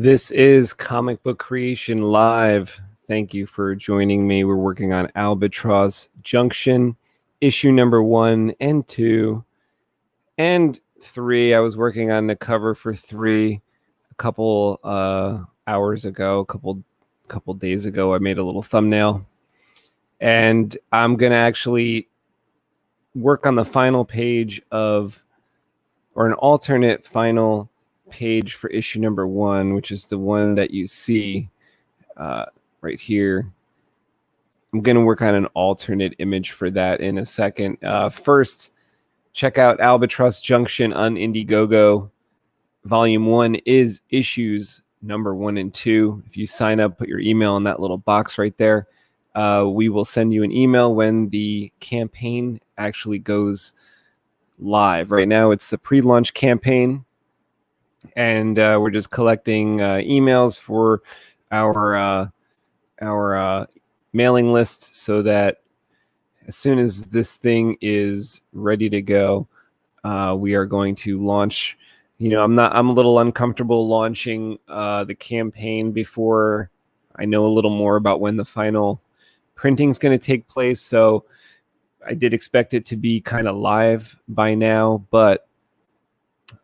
This is Comic Book Creation Live. Thank you for joining me. We're working on Albatross Junction, issue number 1 and 2 and 3. I was working on the cover for 3 a couple hours ago, a couple days ago. I made a little thumbnail, and I'm gonna actually work on the final page of, or an alternate final page for issue number 1, which is the one that you see right here. I'm going to work on an alternate image for that in a second. First, check out Albatross Junction on IndieGogo. Volume 1 is issues number 1 and 2. If you sign up, put your email in that little box right there. We will send you an email when the campaign actually goes live. Right now, it's a pre-launch campaign, and we're just collecting emails for our mailing list, so that as soon as this thing is ready to go, we are going to launch. I'm a little uncomfortable launching the campaign before I know a little more about when the final printing is going to take place. So I did expect it to be kind of live by now, but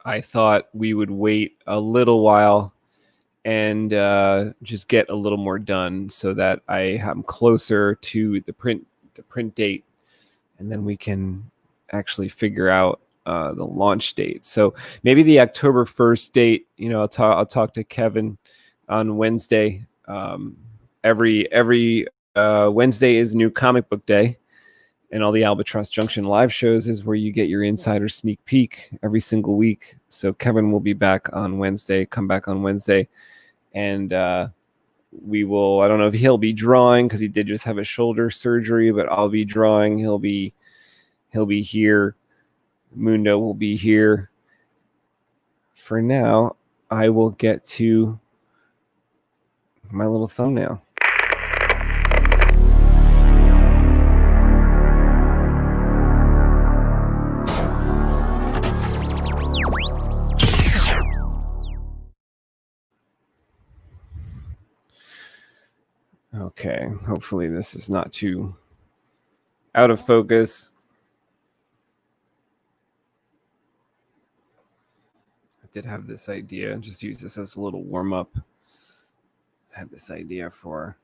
I thought we would wait a little while and just get a little more done, so that I am closer to the print date, and then we can actually figure out the launch date. So maybe the October 1st date. I'll talk to Kevin on Wednesday. Every Wednesday is New Comic Book Day, and all the Albatross Junction live shows is where you get your insider sneak peek every single week. So Kevin will be back on Wednesday. Come back on Wednesday, and we will. I don't know if he'll be drawing, because he did just have a shoulder surgery, but I'll be drawing. He'll be here. Mundo will be here. For now, I will get to my little thumbnail. Okay, hopefully this is not too out of focus. I did have this idea, just use this as a little warm-up. I had this idea for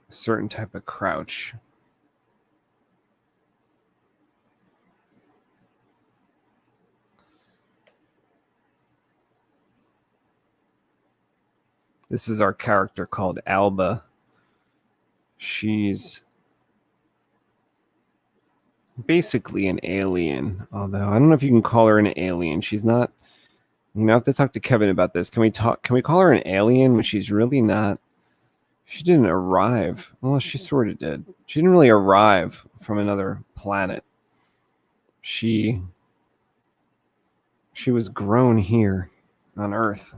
a certain type of crouch. This is our character called Alba. She's basically an alien, although I don't know if you can call her an alien. She's not. I have to talk to Kevin about this. Can we call her an alien when she's really not? She didn't arrive. Well, she sort of did. She didn't really arrive from another planet. She was grown here on Earth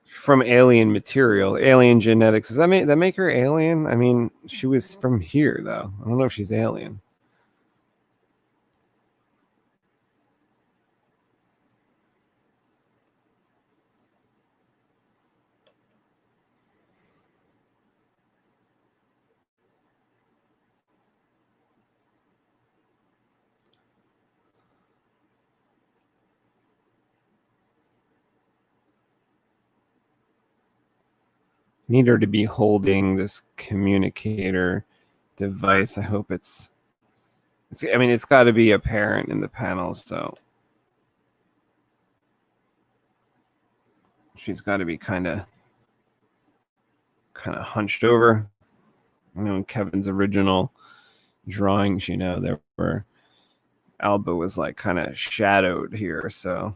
from alien material, alien genetics. Does that make her alien? I mean, she was from here, though. I don't know if she's alien. Need her to be holding this communicator device. I hope it's got to be apparent in the panel, so she's got to be kind of hunched over. In Kevin's original drawings, there were Alba was like kind of shadowed here, so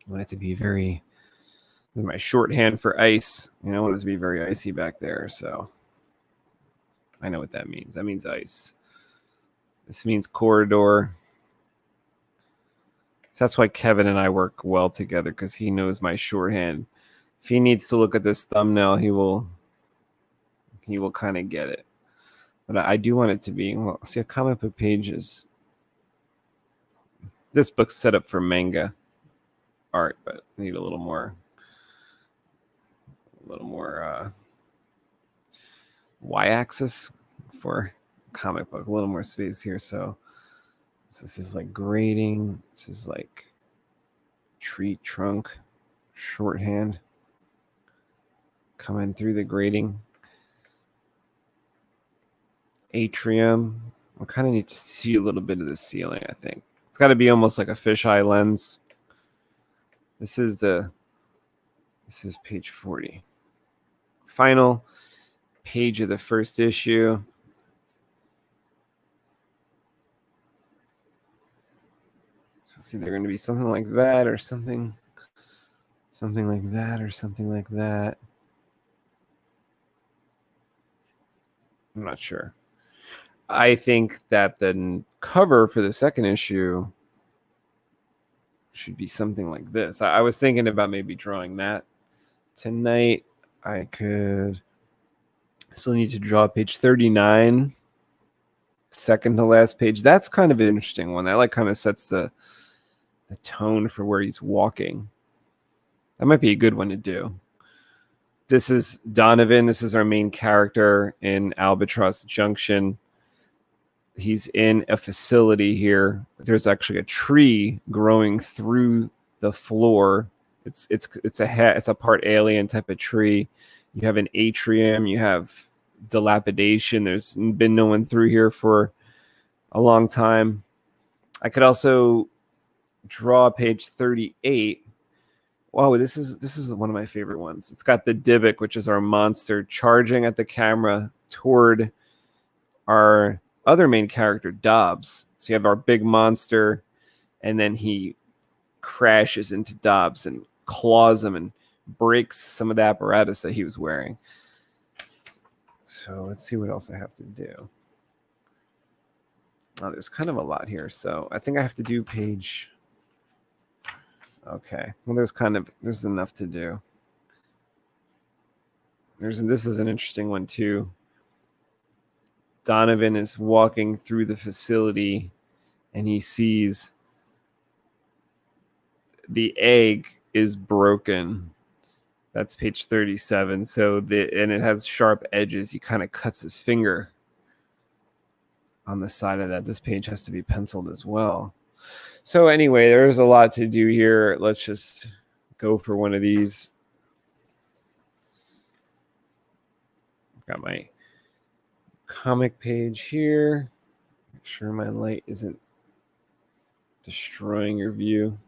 I want it to be very. This is my shorthand for ice. I want it to be very icy back there, so I know what that means. That means ice. This means corridor. That's why Kevin and I work well together, because he knows my shorthand. If he needs to look at this thumbnail, he will kind of get it. But I do want it to be, well, see, a comic book page is, this book's set up for manga art, but I need a little more y-axis for comic book, a little more space here. So this is like grading. This is like tree trunk, shorthand, coming through the grading. Atrium. I kind of need to see a little bit of the ceiling, I think. It's got to be almost like a fisheye lens. This is page 40. Final page of the first issue. So it's either going to be something like that or something like that or something like that. I'm not sure. I think that the cover for the second issue should be something like this. I was thinking about maybe drawing that tonight. I could still need to draw page 39, second to last page. That's kind of an interesting one. That like kind of sets the tone for where he's walking. That might be a good one to do. This is Donovan. This is our main character in Albatross Junction. He's in a facility here. There's actually a tree growing through the floor. It's a part alien type of tree. You have an atrium. You have dilapidation. There's been no one through here for a long time. I could also draw page 38. Wow, this is one of my favorite ones. It's got the Dybbuk, which is our monster, charging at the camera toward our other main character, Dobbs. So you have our big monster, and then he crashes into Dobbs and claws him and breaks some of the apparatus that he was wearing. So let's see what else I have to do. Oh, there's kind of a lot here. So I think I have to do page... Okay. Well, there's enough to do. This is an interesting one too. Donovan is walking through the facility and he sees the egg is broken. That's page 37. So and it has sharp edges. He kind of cuts his finger on the side of that. This page has to be penciled as well. So anyway, there's a lot to do here. Let's just go for one of these. I've got my comic page here. Make sure my light isn't destroying your view.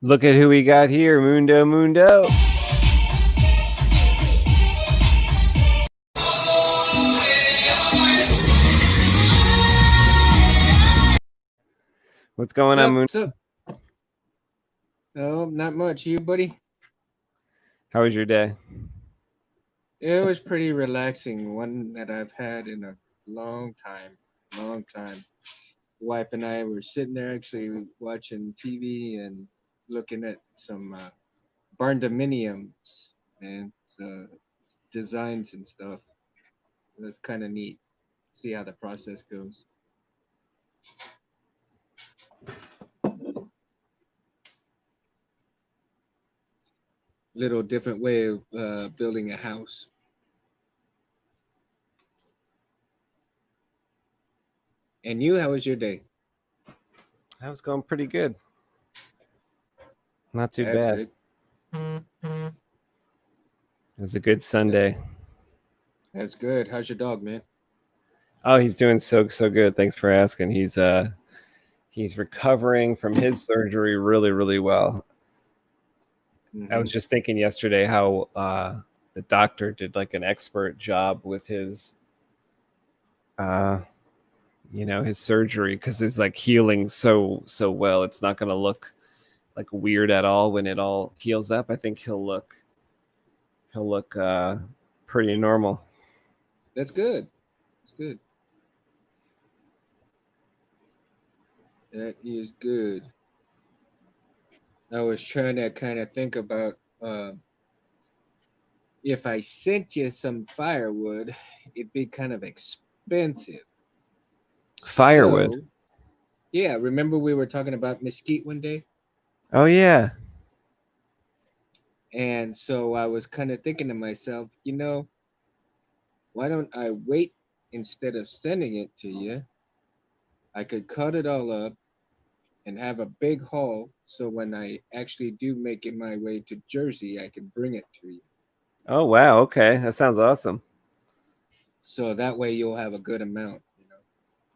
Look at who we got here, Mundo Mundo. What's going on, Mundo? What's up? Oh, not much. You, buddy? How was your day? It was pretty relaxing. One that I've had in a long time. Wife and I were sitting there actually watching TV and looking at some barn dominiums and designs and stuff. So that's kind of neat. See how the process goes. Little different way of building a house. And you, how was your day? That was going pretty good. Not too That's bad. good. It was a good Sunday. That's good. How's your dog, man? Oh, he's doing so good. Thanks for asking. He's recovering from his surgery really well. I Mm-hmm. was just thinking yesterday how the doctor did like an expert job with his uh his surgery, because it's like healing so well. It's not going to look like weird at all when it all heals up. I think he'll look pretty normal. That's good. That's good. That is good. I was trying to kind of think about if I sent you some firewood, it'd be kind of expensive. Firewood. So, yeah, remember we were talking about mesquite one day? Oh yeah. And so I was kind of thinking to myself, why don't I wait instead of sending it to you? I could cut it all up and have a big haul so when I actually do make it my way to Jersey, I can bring it to you. Oh wow. Okay, that sounds awesome. So that way you'll have a good amount.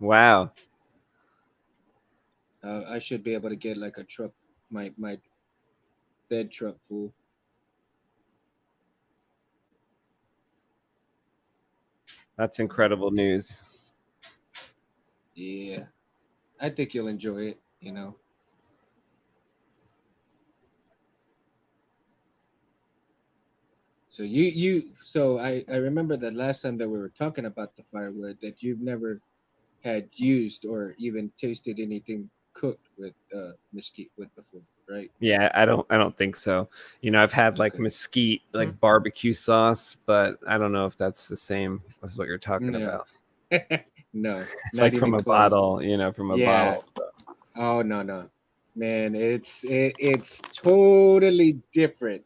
Wow. I should be able to get like a truck, my bed truck full. That's So incredible news. yeah, I think you'll enjoy it. So I remember that last time that we were talking about the firewood that you've never had used or even tasted anything cooked with mesquite wood before, right? Yeah, I don't think so. I've had like Okay. mesquite, like barbecue sauce, but I don't know if that's the same as what you're talking No. about. No, not Like even from a close. bottle, from a Yeah. bottle. So. Oh no, no. Man, it's totally different.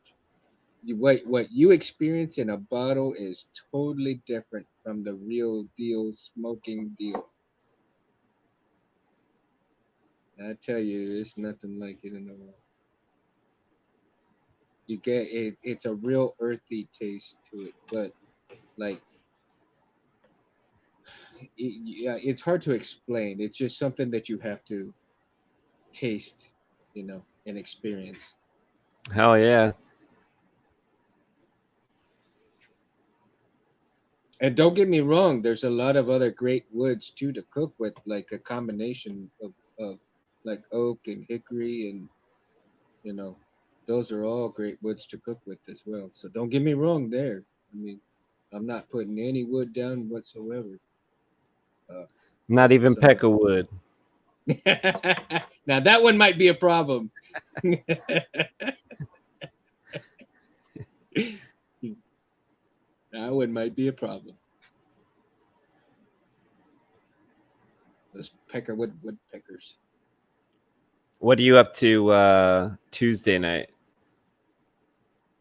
What you experience in a bottle is totally different from the real deal smoking deal. I tell you, there's nothing like it in the world. You get it. It's a real earthy taste to it, but like, yeah, it's hard to explain. It's just something that you have to taste, and experience. Hell yeah. And don't get me wrong, there's a lot of other great woods too to cook with, like a combination of like oak and hickory, and you know, those are all great woods to cook with as well. So don't get me wrong there. I mean, I'm not putting any wood down whatsoever. Uh, Not but even Peckerwood. now that one might be a problem. That one might be a problem. Those peckerwood woodpeckers. What are you up to Tuesday night?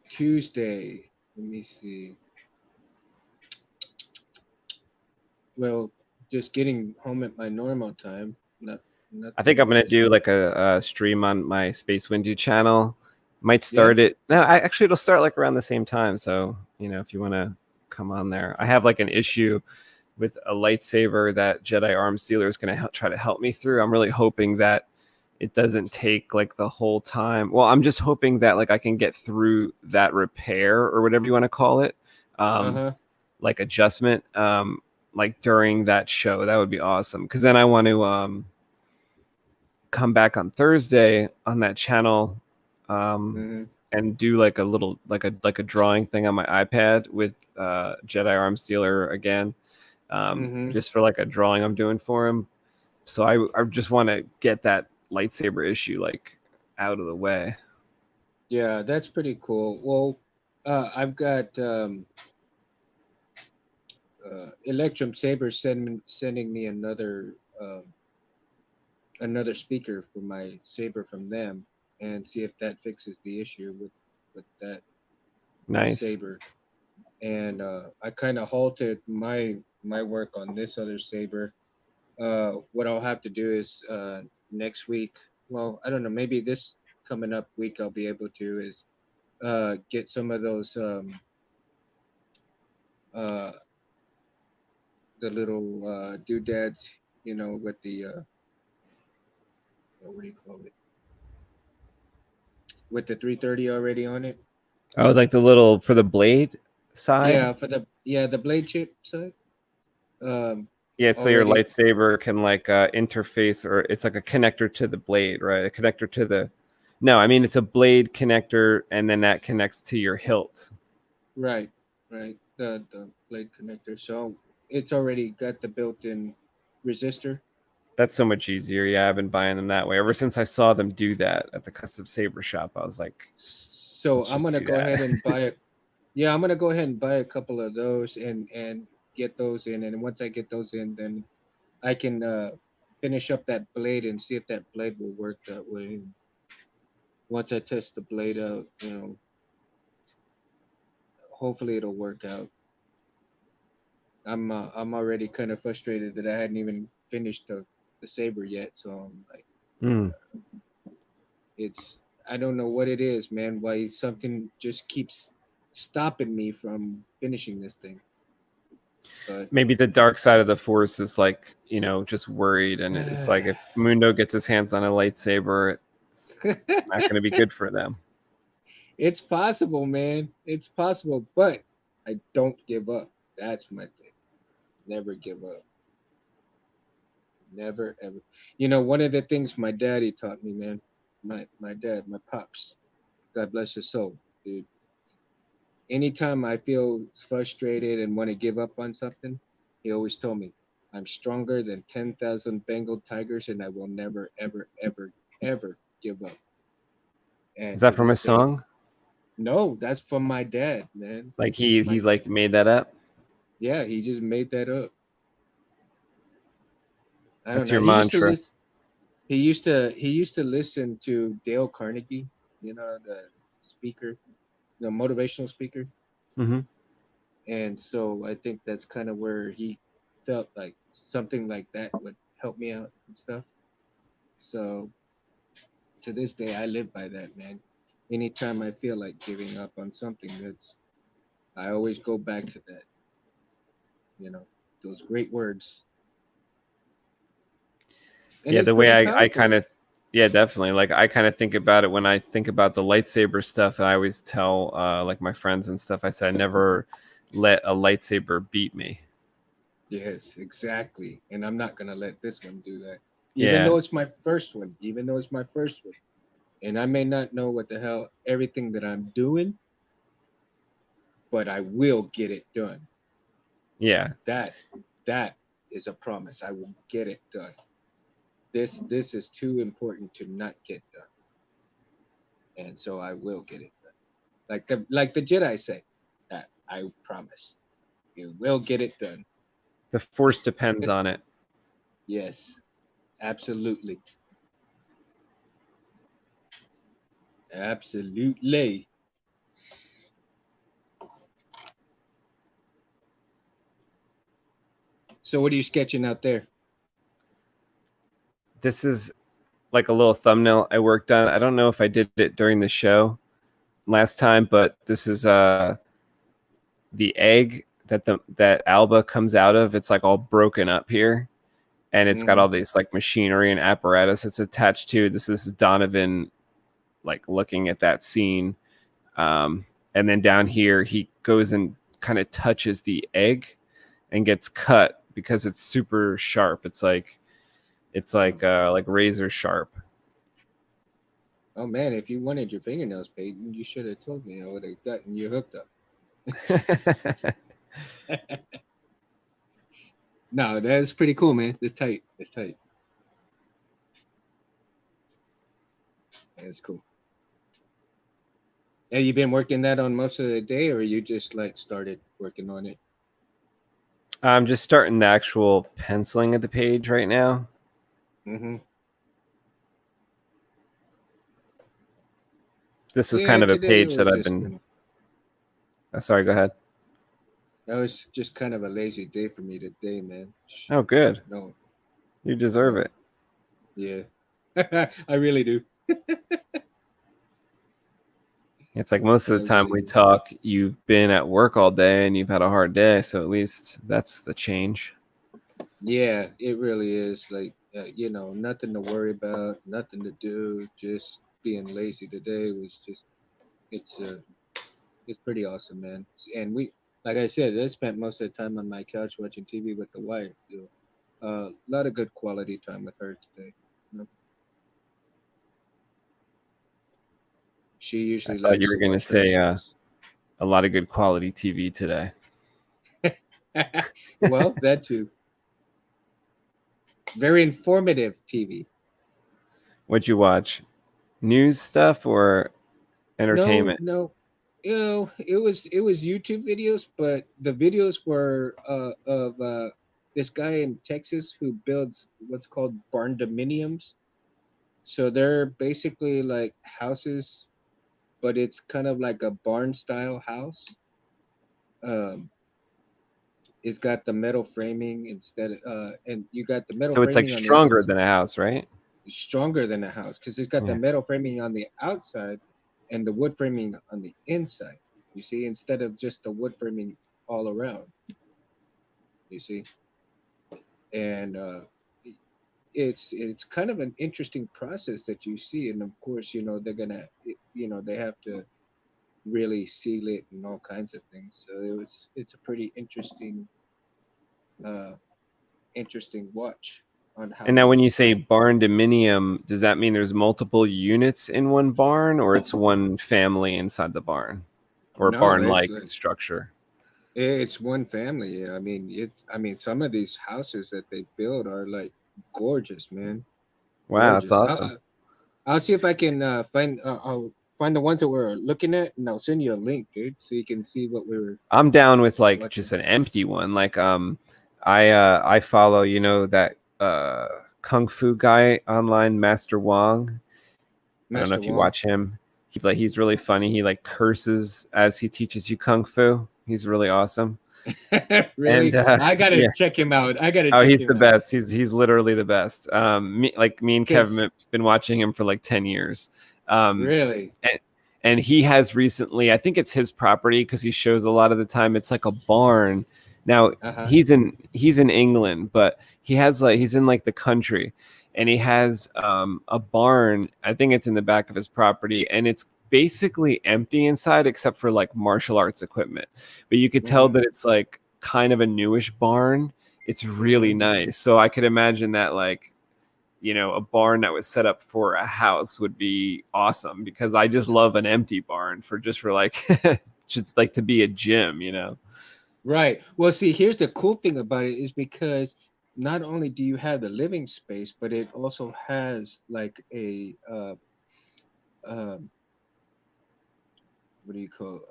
Tuesday. Let me see. Well, just getting home at my normal time. I think Nothing I'm gonna much. do like a stream on my Space Windu channel. Might Yeah. start it. No, actually it'll start like around the same time. So if you want to come on there, I have like an issue with a lightsaber that Jedi Arms dealer is gonna try to help me through. I'm really hoping that it doesn't take like the whole time. Well, I'm just hoping that like I can get through that repair or whatever you want to call it, Uh um, huh. like adjustment, like during that show. That would be awesome. Because then I want to come back on Thursday on that channel, Hmm. and do like a little like a drawing thing on my iPad with Jedi Arms Dealer again, Hmm. just for like a drawing I'm doing for him. So I just want to get that lightsaber issue like out of the way. Yeah, that's pretty cool. Well, I've got Electrum Saber sending me another speaker for my saber from them, and see if that fixes the issue with that Nice, saber. And I kind of halted my work on this other saber. What I'll have to do is next week. Well, I don't know. Maybe this coming up week I'll be able to is get some of those uh the little doodads, with the what do you call it? With the 330 already on it. Oh, like the little for the blade side. Yeah, for the blade chip side. Um, Yeah, so your already lightsaber can like interface, or it's like a connector to the blade, right? A connector to the. No, I mean it's a blade connector, and then that connects to your hilt. right, right. The blade connector. So it's already got the built-in resistor. That's so much easier. Yeah, I've been buying them that way ever since I saw them do that at the custom saber shop. I was like, So let's I'm just gonna do go ahead that. and buy it. Yeah, I'm gonna go ahead and buy a couple of those and get those in. And once I get those in, then I can finish up that blade and see if that blade will work that way. Once I test the blade out, hopefully it'll work out. I'm already kind of frustrated that I hadn't even finished the saber yet. So I'm like, Hmm. it's I don't know what it is, man. Why something just keeps stopping me from finishing this thing. But Maybe the dark side of the force is like, just worried, and it's like if Mundo gets his hands on a lightsaber, it's not going to be good for them. it's possible, man. It's possible, but I don't give up. That's my thing. Never give up. Never ever. One of the things my daddy taught me, man. My dad, my pops. God bless his soul, dude. Anytime I feel frustrated and want to give up on something, he always told me, I'm stronger than 10,000 Bengal tigers and I will never, ever, ever, ever give up. Is And that to from a this day, song? no, that's from my dad, man. Like he My like made that up? Yeah, he just made that up. I don't That's know. your He used to mantra. listen. He used to listen to Dale Carnegie, the speaker, the motivational speaker. Hmm. And so I think that's kind of where he felt like something like that would help me out and stuff. So to this day, I live by that, man. Anytime I feel like giving up on something, I always go back to that, you know, those great words. And Yeah, it's the way pretty I powerful. kind of, yeah, definitely. Like I kind of think about it when I think about the lightsaber stuff. I always tell like my friends and stuff. I said I never let a lightsaber beat me. Yes, exactly. And I'm not going to let this one do that. Even Yeah, though it's my first one, even though it's my first one. And I may not know what the hell everything that I'm doing, but I will get it done. yeah, That that is a promise. I will get it done. This is too important to not get done. And so I will get it done. Like the Jedi say, that I promise. You will get it done. the force depends on it. Yes, absolutely. Absolutely. So what are you sketching out there? This is like a little thumbnail I worked on. I don't know if I did it during the show last time, but this is the egg that Alba comes out of. It's like all broken up here, and it's got Mm-hmm. all these like machinery and apparatus it's attached to. This is Donovan like looking at that scene, and then down here he goes and kind of touches the egg and gets cut because it's super sharp. It's like razor sharp. Oh man, if you wanted your fingernails paid, you should have told me. I would have gotten you hooked up. No, that's pretty cool, man. It's tight. It's tight. That's cool. Have you been working that on most of the day, or you just like started working on it? I'm just starting the actual penciling of the page right now. Mm-hmm. This is Yeah, kind of a today it page that was I've just been. Sorry, go ahead. that was just kind of a lazy day for me today, man. Oh, good. No, You deserve no, it. yeah, I really do. It's like most of the time we Actually, talk, you've been at work all day and you've had a hard day. So at least that's the change. yeah, it really is. Like, nothing to worry about, nothing to do, just being lazy today was just it's it's pretty awesome, man. And we, like I said, I spent most of the time on my couch watching TV with the wife. A lot of good quality time with her today. You know, she I usually thought you likes were to going to watch her say shows. a lot of good quality TV today. Well, that too. Very informative TV. What'd you watch? News stuff or No, entertainment? no. It was YouTube videos, but the videos were of this guy in Texas who builds what's called barn dominiums. So they're basically like houses, but it's kind of like a barn style house. Um, it's got the metal framing and you got the metal So it's like framing on the stronger outside, than a house, right? stronger than a house because it's got the Yeah. metal framing on the outside and the wood framing on the inside. You see, instead of just the wood framing all around. You see, and it's kind of an interesting process that you see, and of course, they're they have to really seal it and all kinds of things. So it's a pretty uh interesting watch on how And now they when you say barn dominium, does that mean there's multiple units in one barn or it's one family inside the barn or no, barn-like structure? it's one family. I mean some of these houses that they build are like gorgeous, man. Wow, that's Gorgeous. awesome. I'll see if I can I'll find the ones that we're looking at, and I'll send you a link, dude, so you can see what we were I'm down with like watching. just an empty one. Like I follow, that kung fu guy online, Master Wong. I don't know Master if you Wong. watch him. He's really funny. He like curses as he teaches you kung fu. He's really awesome. And Really? I gotta yeah. check him out. I gotta Oh, check he's him the out. best. He's literally the best. Me and Kevin Cause have been watching him for like 10 years. Um, really, and, and he has recently, I think it's his property because he shows a lot of the time it's like a barn. Now uh-huh. he's in England, but he's in like the country, and he has a barn. I think it's in the back of his property, and it's basically empty inside except for like martial arts equipment. But you could tell Mm-hmm. that it's like kind of a newish barn. It's really Mm-hmm. nice. So I could imagine that like, a barn that was set up for a house would be awesome because I just love an empty barn for like just like to be a gym. Right. Well, see, here's the cool thing about it is because not only do you have the living space, but it also has like a um, what do you call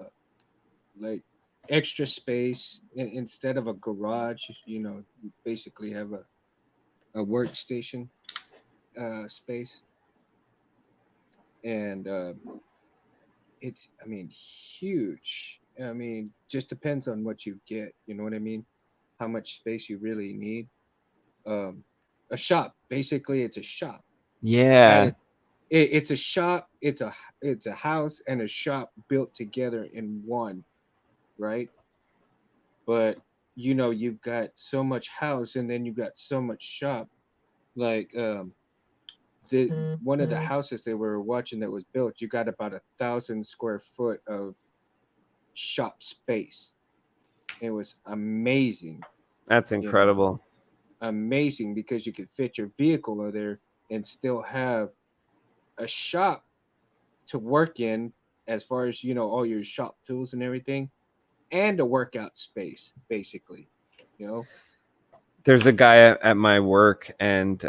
like extra space instead of a garage. You basically have a workstation space, and I mean, huge. I mean, just depends on what you get. You know what I mean? How much space you really need. Um, a shop, basically, it's a shop. At Yeah. it's a shop. It's a house and a shop built together in one, right? But you've got so much house, and then you've got so much shop. Like the one of the houses they were watching that was built, you got about 1,000 square foot of shop space. It was amazing, That's you know, incredible. amazing because you could fit your vehicle over there and still have a shop to work in as far as, all your shop tools and everything, and a workout space, basically, you know. There's a guy at my work, and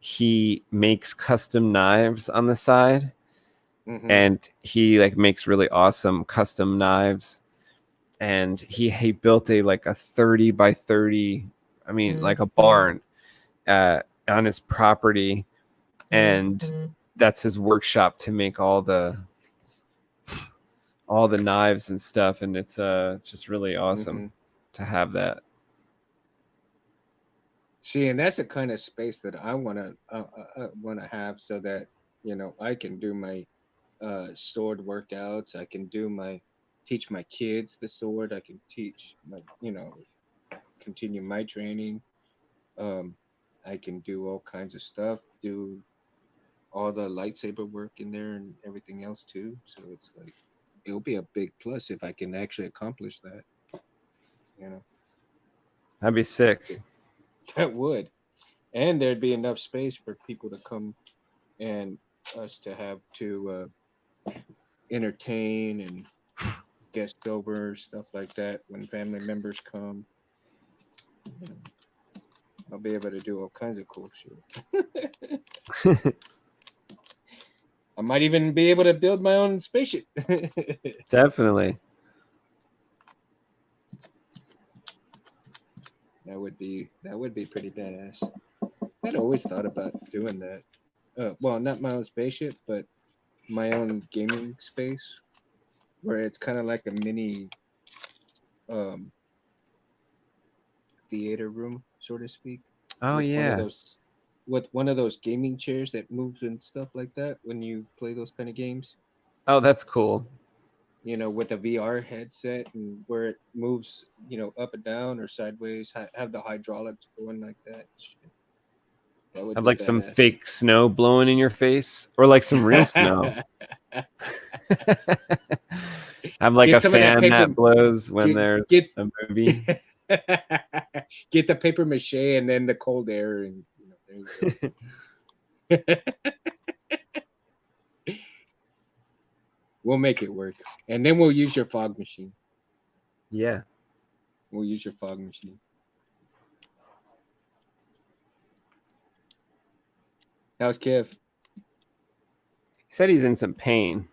he makes custom knives on the side, Mm-hmm. and he like makes really awesome custom knives. And he built a 30 by 30, I mean like a barn on his property, and that's his workshop to make all the knives and stuff, and it's just really awesome Mm-hmm. to have that. See, and that's the kind of space that I want to have so that I can do my sword workouts. I can teach my kids the sword. I can teach my, continue my training. Um, I can do all kinds of stuff. Do all the lightsaber work in there and everything else too. So it's like it'll be a big plus if I can actually accomplish that. You know, That'd be sick. that would, and there'd be enough space for people to come and us to have to entertain and guest over stuff like that when family members come. I'll be able to do all kinds of cool shit. I might even be able to build my own spaceship. Definitely. That would be pretty badass. I'd always thought about doing that. Well, not my own spaceship, but my own gaming space, where it's kind of like a mini theater room, so to speak. Oh with yeah. One of those gaming chairs that moves and stuff like that when you play those kind of games. Oh, that's cool. With a VR headset and where it moves, up and down or sideways, have the hydraulics going like that. That would Have be like some badass. fake snow blowing in your face, or like some real snow. Have like Get a some of that fan paper. that blows when there's Get a movie. get the paper mache and then the cold air, and there you go. We'll make it work, and then we'll use your fog machine. Yeah. We'll use your fog machine. How's Kev? He said he's in some pain.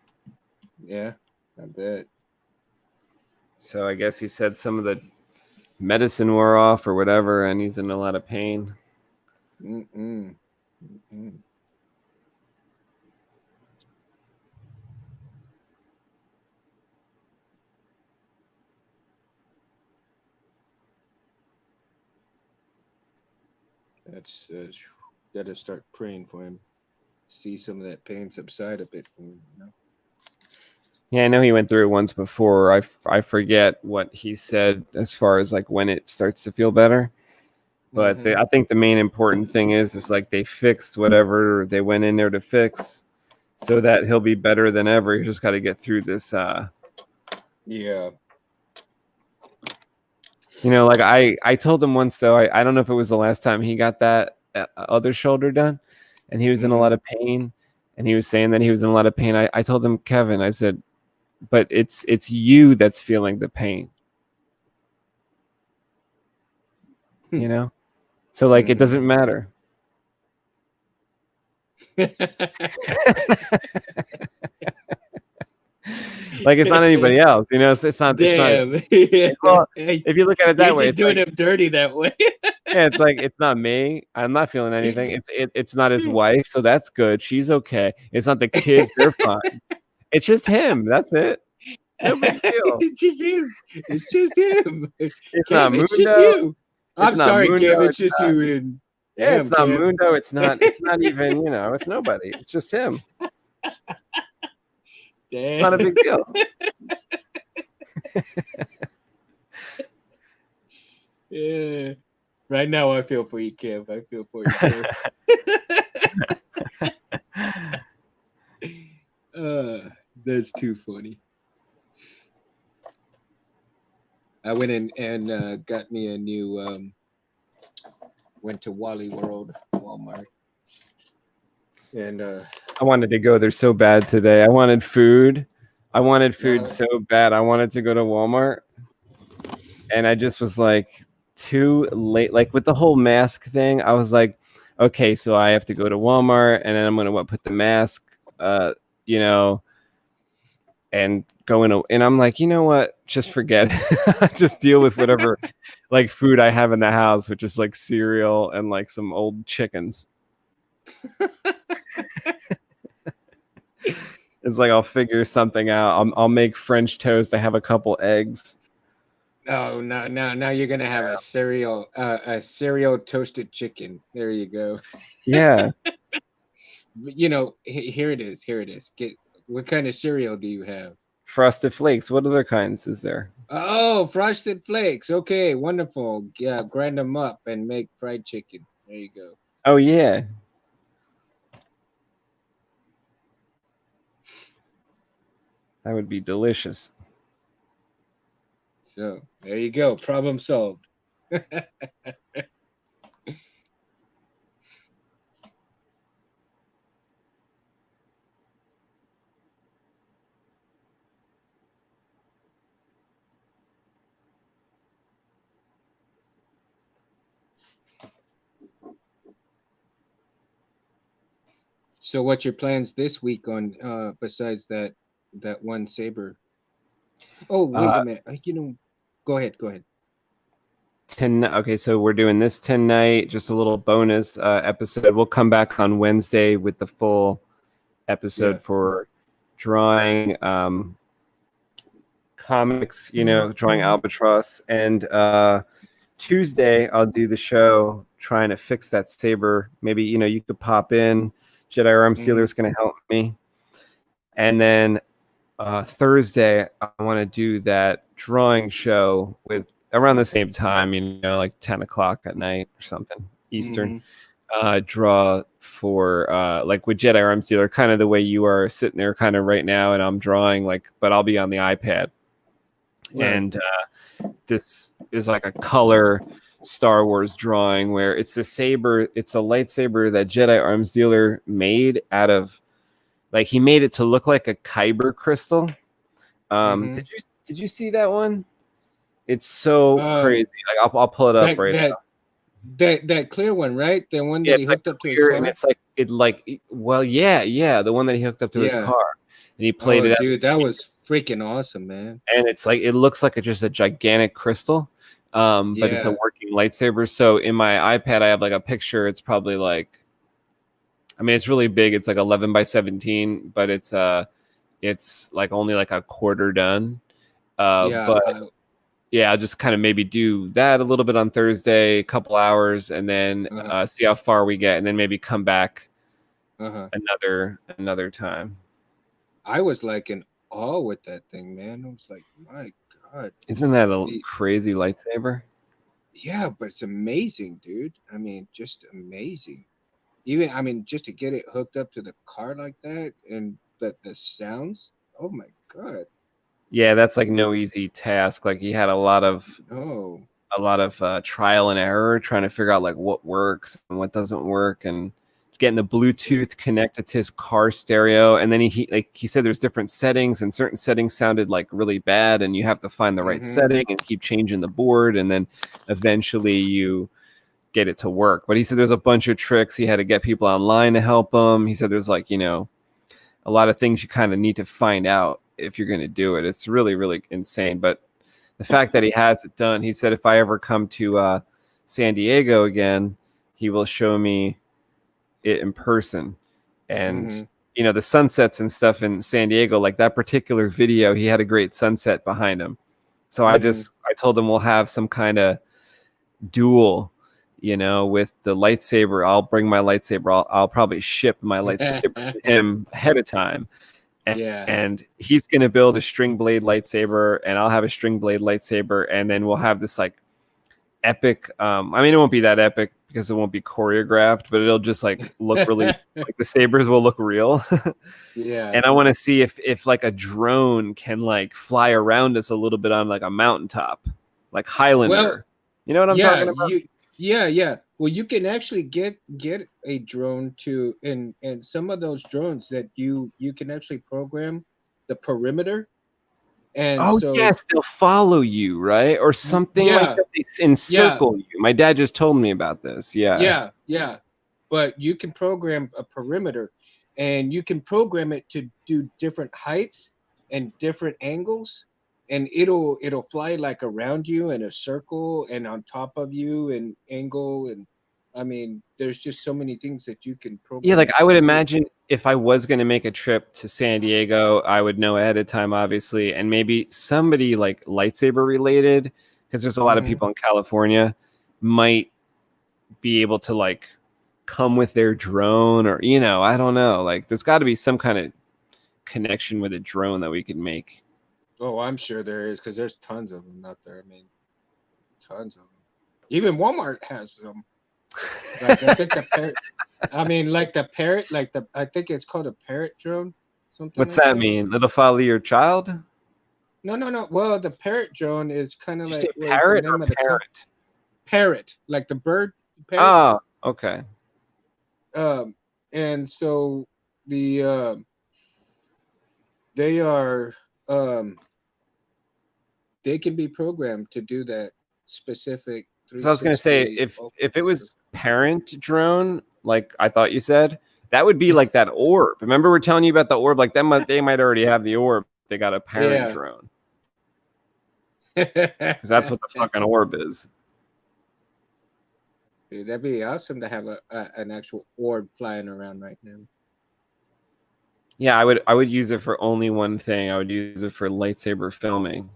Yeah, I bet. So I guess he said some of the medicine wore off or whatever, and he's in a lot of pain. Mm-mm. Mm-mm. That's gotta start praying for him. See some of that pain subside a bit. Yeah, I know he went through it once before. I forget what he said as far as like when it starts to feel better. But I think the main important thing is like they fixed whatever they went in there to fix, so that he'll be better than ever. You just got to get through this. Yeah. Like I told him once though. I don't know if it was the last time he got that other shoulder done, and he was in a lot of pain, and he was saying that he was in a lot of pain. I told him, Kevin, I said, but it's you that's feeling the pain. So like it doesn't matter. Like it's not anybody else, it's not. Damn. Well, if you look at it that way, you're just doing him dirty that way. Yeah, it's like it's not me. I'm not feeling anything. It's not his wife, so that's good. She's okay. It's not the kids. They're fine. It's just him. That's it. No big deal. It's just him. It's just him. It's Kev, not it's Mundo. just you. I'm not sorry, Mundo, Kev. It's just not, you. And yeah, it's not Kev. Mundo. It's not even, it's nobody. It's just him. Damn. It's not a big deal. Yeah. Right now, I feel for you, Kev. I feel for you, Kev. That's too funny. I went in and got me a new. Went to Wally World, Walmart, and I wanted to go there so bad today. I wanted food. So bad. I wanted to go to Walmart, and I just was like too late. Like with the whole mask thing, I was like, okay, so I have to go to Walmart, and then I'm gonna put the mask, and go in. And I'm like, you know what? Just forget it. Just deal with whatever like food I have in the house, which is like cereal and like some old chickens. It's like I'll figure something out. I'll make French toast. I have a couple eggs. Oh, now you're gonna have a cereal toasted chicken. There you go. Yeah. Here it is. What kind of cereal do you have? Frosted Flakes. What other kinds is there? Oh, Frosted Flakes. Okay, wonderful. Yeah, grind them up and make fried chicken. There you go. Oh yeah. That would be delicious. So there you go. Problem solved. So what's your plans this week on besides that one saber? Oh, wait a minute. Go ahead, go ahead. Okay, so we're doing this tonight, just a little bonus episode. We'll come back on Wednesday with the full episode Yeah. for drawing comics, drawing Albatross. And Tuesday, I'll do the show trying to fix that saber. Maybe, you could pop in. Jedi Arm Stealer is going to help me. And then Thursday, I want to do that drawing show with around the same time, like 10 o'clock at night or something Eastern. Draw for like with Jedi Arm Stealer, kind of the way you are sitting there kind of right now, and I'm drawing but I'll be on the iPad. Right. And this is like a color Star Wars drawing where it's a lightsaber that Jedi Arm Stealer made out of, like, he made it to look like a kyber crystal. Did you see that one? It's so crazy. Like I'll pull it up now. That clear one, right? The one that he hooked up to his car. And it's the one that he hooked up to his car, and he played it. Dude, that was freaking awesome, man. And it's like it looks like just a gigantic crystal, but it's a working lightsaber. So in my iPad, I have like a picture. It's probably like, I mean, it's really big. It's like 11 by 17, but it's like only like a quarter done. I'll just kind of maybe do that a little bit on Thursday, a couple hours, and then see how far we get, and then maybe come back another time. I was like in awe with that thing, man. I was like, my God. Isn't that a crazy lightsaber? Yeah, but it's amazing, dude. I mean, just amazing. Even, I mean, just to get it hooked up to the car like that, and the sounds, oh my God. Yeah, that's like no easy task. Like he had a lot of trial and error trying to figure out like what works and what doesn't work, and getting the Bluetooth connected to his car stereo. And then he said there's different settings, and certain settings sounded like really bad, and you have to find the right setting and keep changing the board, and then eventually you get it to work. But he said there's a bunch of tricks. He had to get people online to help him. He said there's like, a lot of things you kind of need to find out if you're going to do it. It's really, really insane. But the fact that he has it done, he said if I ever come to San Diego again, he will show me it in person. And the sunsets and stuff in San Diego, like that particular video, he had a great sunset behind him. So I told him we'll have some kind of duel, with the lightsaber. I'll bring my lightsaber. I'll probably ship my lightsaber to him ahead of time. And he's going to build a string blade lightsaber, and I'll have a string blade lightsaber. And then we'll have this like epic. I mean, it won't be that epic because it won't be choreographed, but it'll just like look really like the sabers will look real. And I want to see if like a drone can like fly around us a little bit on like a mountaintop, like Highlander. Well, you know what I'm talking about? Yeah. Well, you can actually get a drone to, and some of those drones that you can actually program the perimeter. And yes, they'll follow you, right? Or something like that. They encircle you. My dad just told me about this. Yeah. But you can program a perimeter, and you can program it to do different heights and different angles. And it'll fly like around you in a circle and on top of you and angle. And I mean, there's just so many things that you can program. Yeah, like I would imagine if I was going to make a trip to San Diego, I would know ahead of time, obviously, and maybe somebody like lightsaber related, because there's a lot of people in California, might be able to like come with their drone, or I don't know. Like there's got to be some kind of connection with a drone that we could make. Oh, I'm sure there is, because there's tons of them out there. I mean, tons of them. Even Walmart has them. Like I think the parrot. I mean, like the parrot, like I think it's called a parrot drone. Something. What's like that mean? It'll follow your child? No. Well, the parrot drone is kind of Did you like say what is the parrot name or of the parrot? Parrot, like the bird parrot. Oh, okay. And so the they are they can be programmed to do that specific So I was gonna say, 360 if it was parent drone, like I thought you said, that would be like that orb. Remember we're telling you about the orb? Like they might already have the orb. They got a parent drone. Because that's what the fucking orb is. Dude, that'd be awesome to have an actual orb flying around right now. Yeah, I would use it for only one thing. I would use it for lightsaber filming.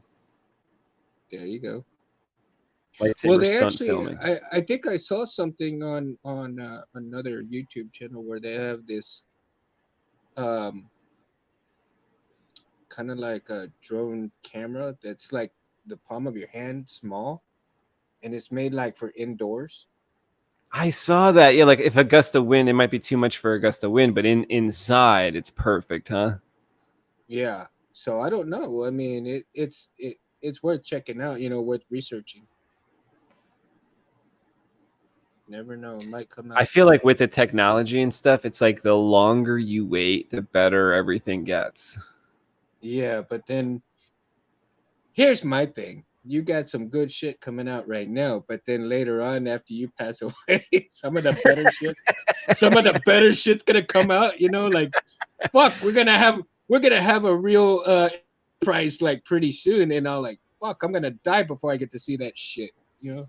There you go. Lightsaber Well, they stunt actually, filming. I think I saw something on another YouTube channel where they have this kind of like a drone camera that's like the palm of your hand small, and it's made like for indoors. I saw that. Yeah, like if a gust of wind, it might be too much for a gust of wind, but inside it's perfect, huh? Yeah. So I don't know. I mean, it's worth checking out. You know, worth researching. Never know, it might come out. I feel like with the technology and stuff, it's like the longer you wait, the better everything gets. Yeah, but then here's my thing. You got some good shit coming out right now, but then later on, after you pass away, some of the better shit's gonna come out. You know, like fuck, we're gonna have a real price like pretty soon, and I'll like fuck, I'm gonna die before I get to see that shit. You know.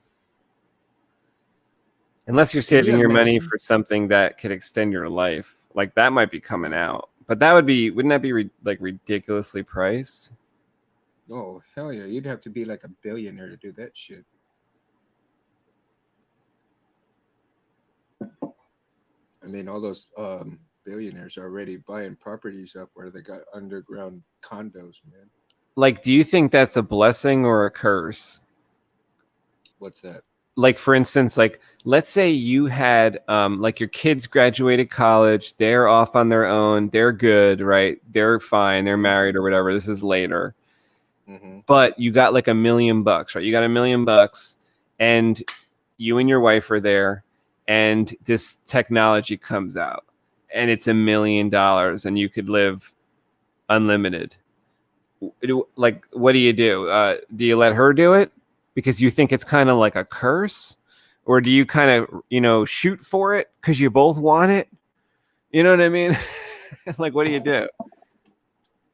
Unless you're saving your money for something that could extend your life, like that might be coming out. But that wouldn't that be like ridiculously priced? Oh hell yeah! You'd have to be like a billionaire to do that shit. I mean, all those billionaires are already buying properties up where they got underground condos, man. Like, do you think that's a blessing or a curse? What's that? Like, for instance, like let's say you had like your kids graduated college, they're off on their own, they're good, right? They're fine, they're married or whatever. This is later. Mm-hmm. But you got like $1 million, right? You got $1 million and you and your wife are there and this technology comes out and it's $1 million and you could live unlimited. Like, what do? Do you let her do it because you think it's kind of like a curse, or do you kind of, shoot for it because you both want it? You know what I mean? Like, what do you do?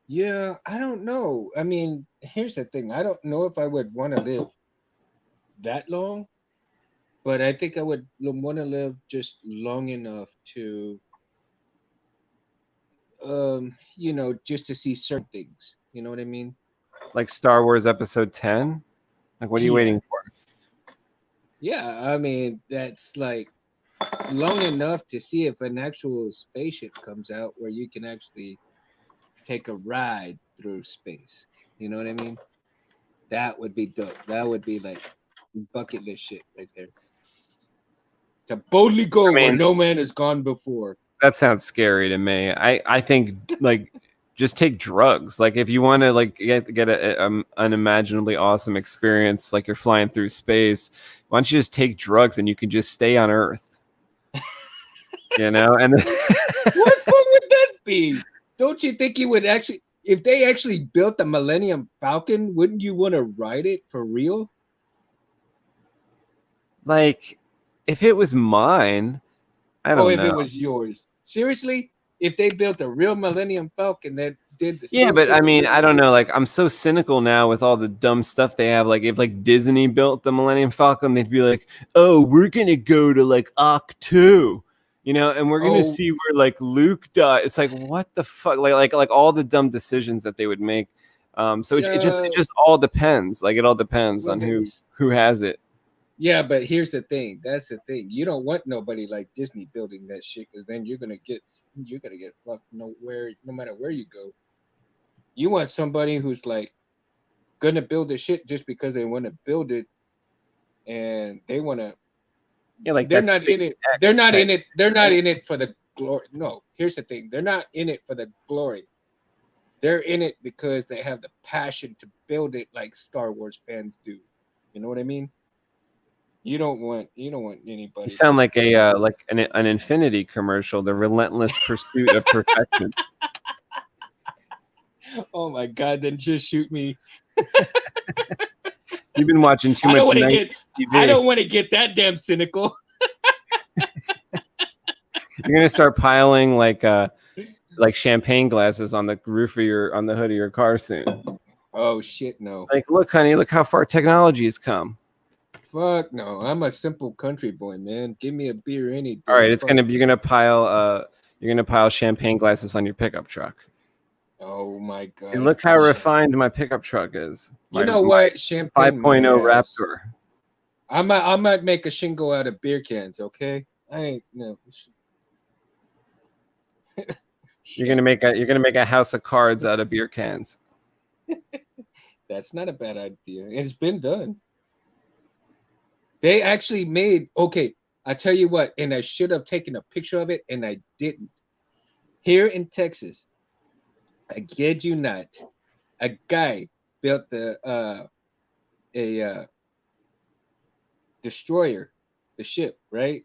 Yeah, I don't know. I mean, here's the thing. I don't know if I would want to live that long, but I think I would want to live just long enough to, just to see certain things. You know what I mean? Like Star Wars Episode 10? Like, what are you waiting for? Yeah, I mean, that's like long enough to see if an actual spaceship comes out where you can actually take a ride through space. You know what I mean? That would be dope. That would be like bucket list shit right there. To boldly go where no man has gone before. That sounds scary to me. I think like just take drugs. Like if you want to like get an unimaginably awesome experience, like you're flying through space, why don't you just take drugs and you can just stay on Earth? And then what fun would that be? Don't you think you would actually, if they actually built the Millennium Falcon, wouldn't you want to ride it for real? Like, if it was mine, I don't know. If it was yours. Seriously? If they built a real Millennium Falcon that did the same but I mean, I don't know. Like, I'm so cynical now with all the dumb stuff they have. Like, if like Disney built the Millennium Falcon, they'd be like, "Oh, we're gonna go to like Arc 2, and we're gonna see where like Luke died." It's like, what the fuck? Like all the dumb decisions that they would make. So it just all depends. Like, it all depends on who has it. Yeah, but here's the thing. That's the thing. You don't want nobody like Disney building that shit, because then you're gonna get fucked nowhere, no matter where you go. You want somebody who's like gonna build the shit just because they want to build it, and they want to. Yeah, like They're that not in it. They're SpaceX not type in it. They're not thing. in it for the glory. No, here's the thing. They're not in it for the glory. They're in it because they have the passion to build it, like Star Wars fans do. You know what I mean? You don't want You anybody sound that like just. an Infinity commercial, the relentless pursuit of perfection. Oh my God! Then just shoot me. You've been watching too I don't much want to 90s get. I TV. don't want to get that damn cynical. You're gonna start piling like champagne glasses on the roof of on the hood of your car soon. Oh shit! No. Like, look, honey, look how far technology has come. Fuck no. I'm a simple country boy, man. Give me a beer any All day. right, Fuck. you're gonna pile champagne glasses on your pickup truck. Oh my And God. look how refined my pickup truck is. You My know what? Champagne my 5.0 ass. Raptor. I might make a shingle out of beer cans. Okay. I ain't no. You're gonna make a house of cards out of beer cans. That's not a bad idea. It's been done. They actually made. Okay. I tell you what. And I should have taken a picture of it, and I didn't. Here in Texas, I kid you not, a guy built a destroyer, the ship, right,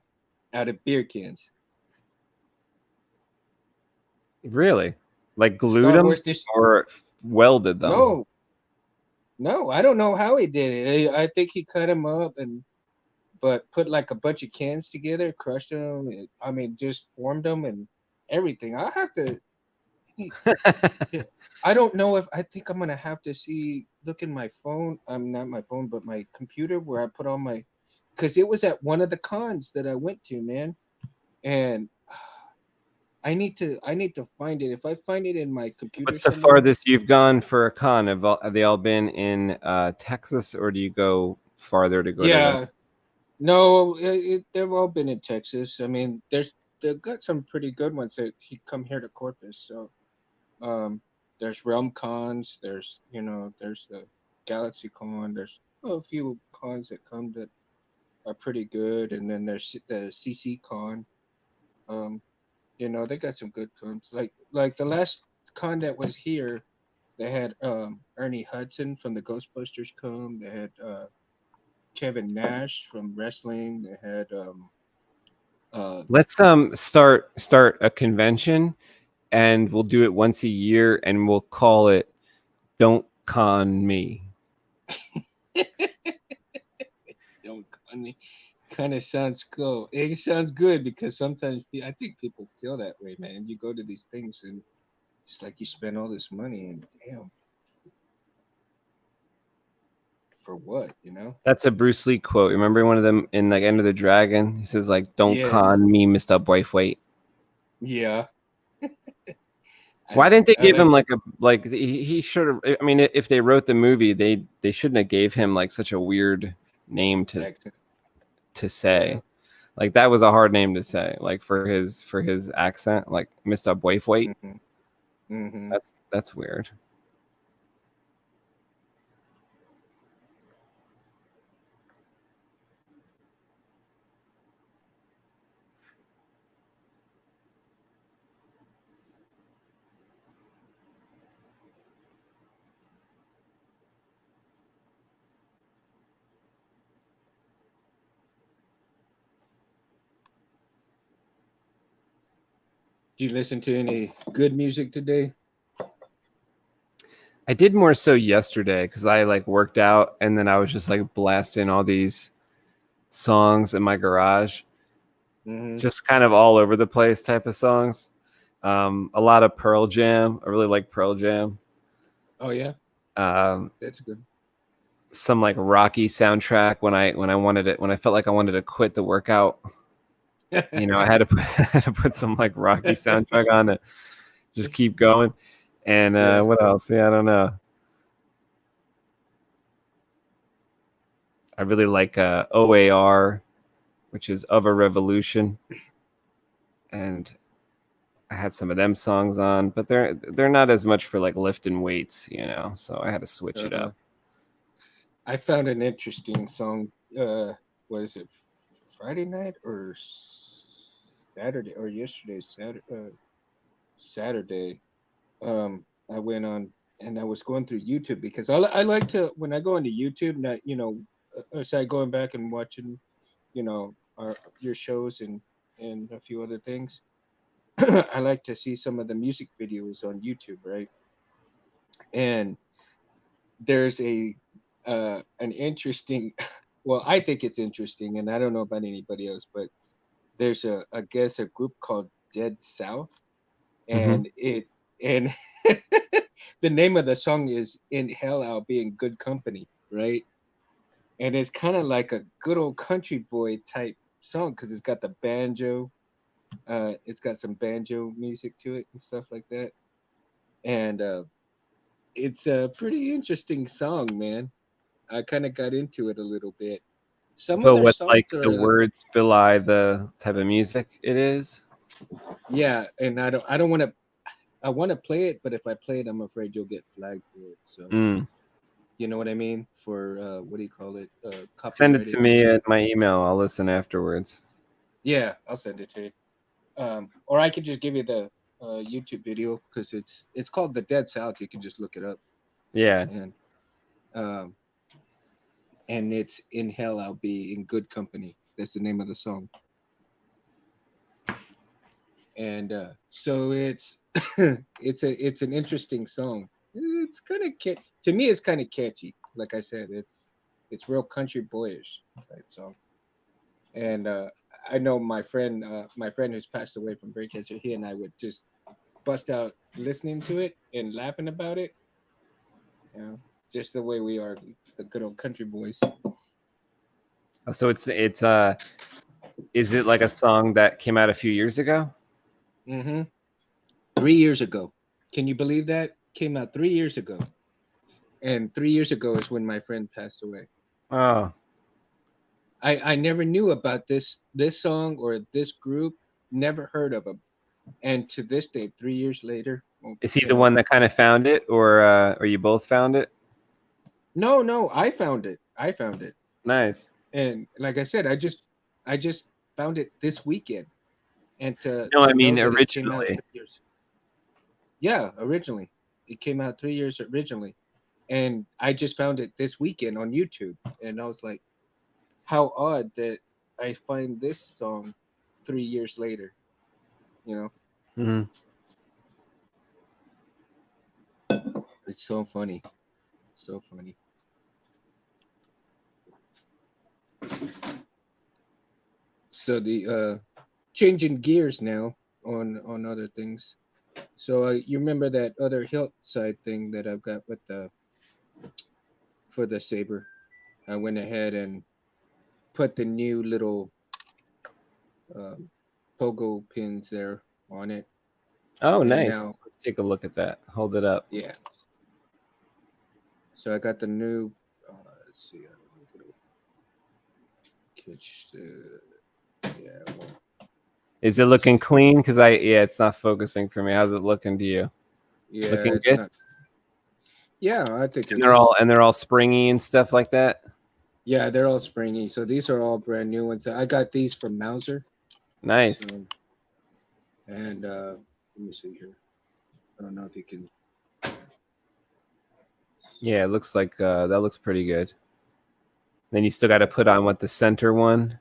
out of beer cans. Really? Like glued Star them Wars dis or welded them? No, no, I don't know how he did it. I think he cut them up and but put like a bunch of cans together, crushed them. I mean, just formed them and everything. I have to. I don't know if I think I'm gonna have to look in my phone. I'm not my phone, but my computer where I put all my, because it was at one of the cons that I went to, man, and I need to find it. If I find it in my computer What's the somewhere. farthest you've gone for a con? Have they all been in Texas, or do you go farther to go to the? Yeah, no, they've all been in Texas. I mean, they've got some pretty good ones that he come here to Corpus. So, there's Realm Cons. There's the Galaxy Con. There's a few cons that come that are pretty good, and then there's the CC Con. Um, they got some good cons. Like the last con that was here, they had Ernie Hudson from the Ghostbusters come. They had Kevin Nash from wrestling. They had uh Let's start a convention, and we'll do it once a year, and we'll call it "Don't Con Me." don't kind of sounds cool. It sounds good because sometimes I think people feel that way, man. You go to these things and it's like you spend all this money and damn, for what, you know? That's a Bruce Lee quote. Remember one of them in like Enter the Dragon? He says like, "Don't Yes. con me, Mister Braithwaite." Yeah. Why didn't they I give like him like he should have? I mean, if they wrote the movie, they shouldn't have gave him like such a weird name the accent. to Yeah. say. Like that was a hard name to say. Like for his accent, like Mister Braithwaite. Hmm. Hmm. That's weird. Do you listen to any good music today? I did more so yesterday because I like worked out and then I was just like blasting all these songs in my garage, Hmm. just kind of all over the place type of songs. A lot of Pearl Jam. I really like Pearl Jam. Oh yeah, Um, that's good. some like Rocky soundtrack when I felt like I wanted to quit the workout. I had to put, had to put some like Rocky soundtrack on to just keep going. And Yeah. what else? Yeah, I don't know. I really like OAR, which is Of a Revolution, and I had some of them songs on, but they're not as much for like lifting weights, you know. So I had to switch it Uh-huh. up. I found an interesting song. What is it? Friday night or Saturday or yesterday? Saturday. I went on and I was going through YouTube because I like to when I go into YouTube, not aside going back and watching, your shows and a few other things. I like to see some of the music videos on YouTube, right? And there's an interesting, well, I think it's interesting, and I don't know about anybody else, but there's I guess a group called Dead South, Mm-hmm. and and the name of the song is "In Hell I'll Be in Good Company," right? And it's kind of like a good old country boy type song because it's got the banjo, it's got some banjo music to it and stuff like that, and it's a pretty interesting song, man. I kind of got into it a little bit. Some of But their what songs like are the words belie the type of music it is? yeah, and I don't want to. I want to play it, but if I play it, I'm afraid you'll get flagged for it. So Mm. you know what I mean? For what do you call it? Send it to Copyrighted me music. at my email. I'll listen afterwards. Yeah, I'll send it to you. Or I could just give you the YouTube video because it's called The Dead South. You can just look it up, Yeah. and um, and it's In Hell I'll Be in Good Company. That's the name of the song. And so it's it's an interesting song. It's kind of to me. It's kind of catchy. Like I said, it's real country boyish type song. And I know my friend who's passed away from breast cancer. He and I would just bust out listening to it and laughing about it. You know, just the way we are, the good old country boys. So it's is it like a song that came out a few years ago? Mm-hmm. 3 years ago. Can you believe that? Came out 3 years ago. And 3 years ago is when my friend passed away. Oh, I never knew about this song or this group. Never heard of them. And to this day, 3 years later, well, is he the one that kind of found it, or you both found it? no, I found it. I found it. Nice. And like I said, I just found it this weekend. And to No, I to know mean that it came out originally. 3 years. Yeah, originally it came out 3 years originally, and I just found it this weekend on YouTube, and I was like, how odd that I find this song 3 years later. You know, Mhm. it's so funny, so funny. So the changing gears now on other things. So you remember that other hilt side thing that I've got with the for the saber? I went ahead and put the new little um, pogo pins there on it, Oh, and nice. now Let's take a look at that. Hold it up. yeah. So I got the new. Let's see. I don't know if it'll catch the. Yeah. Well, Is it looking clean? Because yeah, it's not focusing for me. How's it looking to you? yeah, Looking it's good? not. Yeah, I think And they're it's. all springy and stuff like that. Yeah, they're all springy. So these are all brand new ones. I got these from Mauser. Nice. So, and let me see here. I don't know if you can. Yeah, it looks like that looks pretty good. Then you still got to put on what the center one.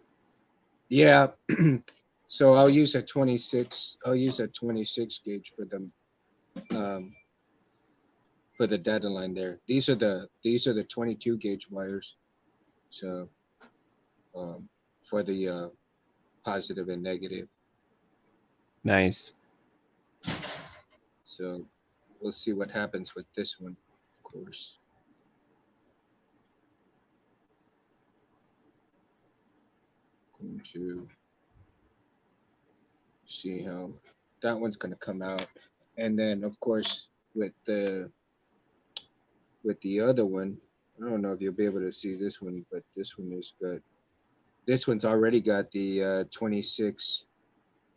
Yeah. So I'll use a 26. I'll use a 26 gauge um, for the data line there. These are the 22 gauge wires. So for the positive and negative. Nice. So we'll see what happens with this one, of course. Going to see how that one's going to come out, and then of course with the other one. I don't know if you'll be able to see this one, but this one is good. This one's already got the 26,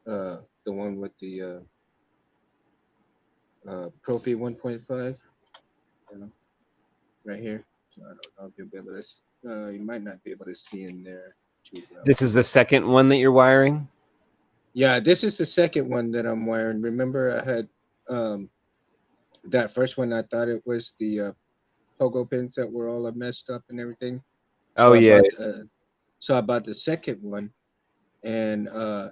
the one with the Profi 1.5, you know, right here. So I don't know if you'll be able to. You might not be able to see in there too well. This is the second one that you're wiring? Yeah, this is the second one that I'm wiring. Remember, I had that first one. I thought it was the pogo pins that were all messed up and everything. Oh, So yeah. I bought the second one, and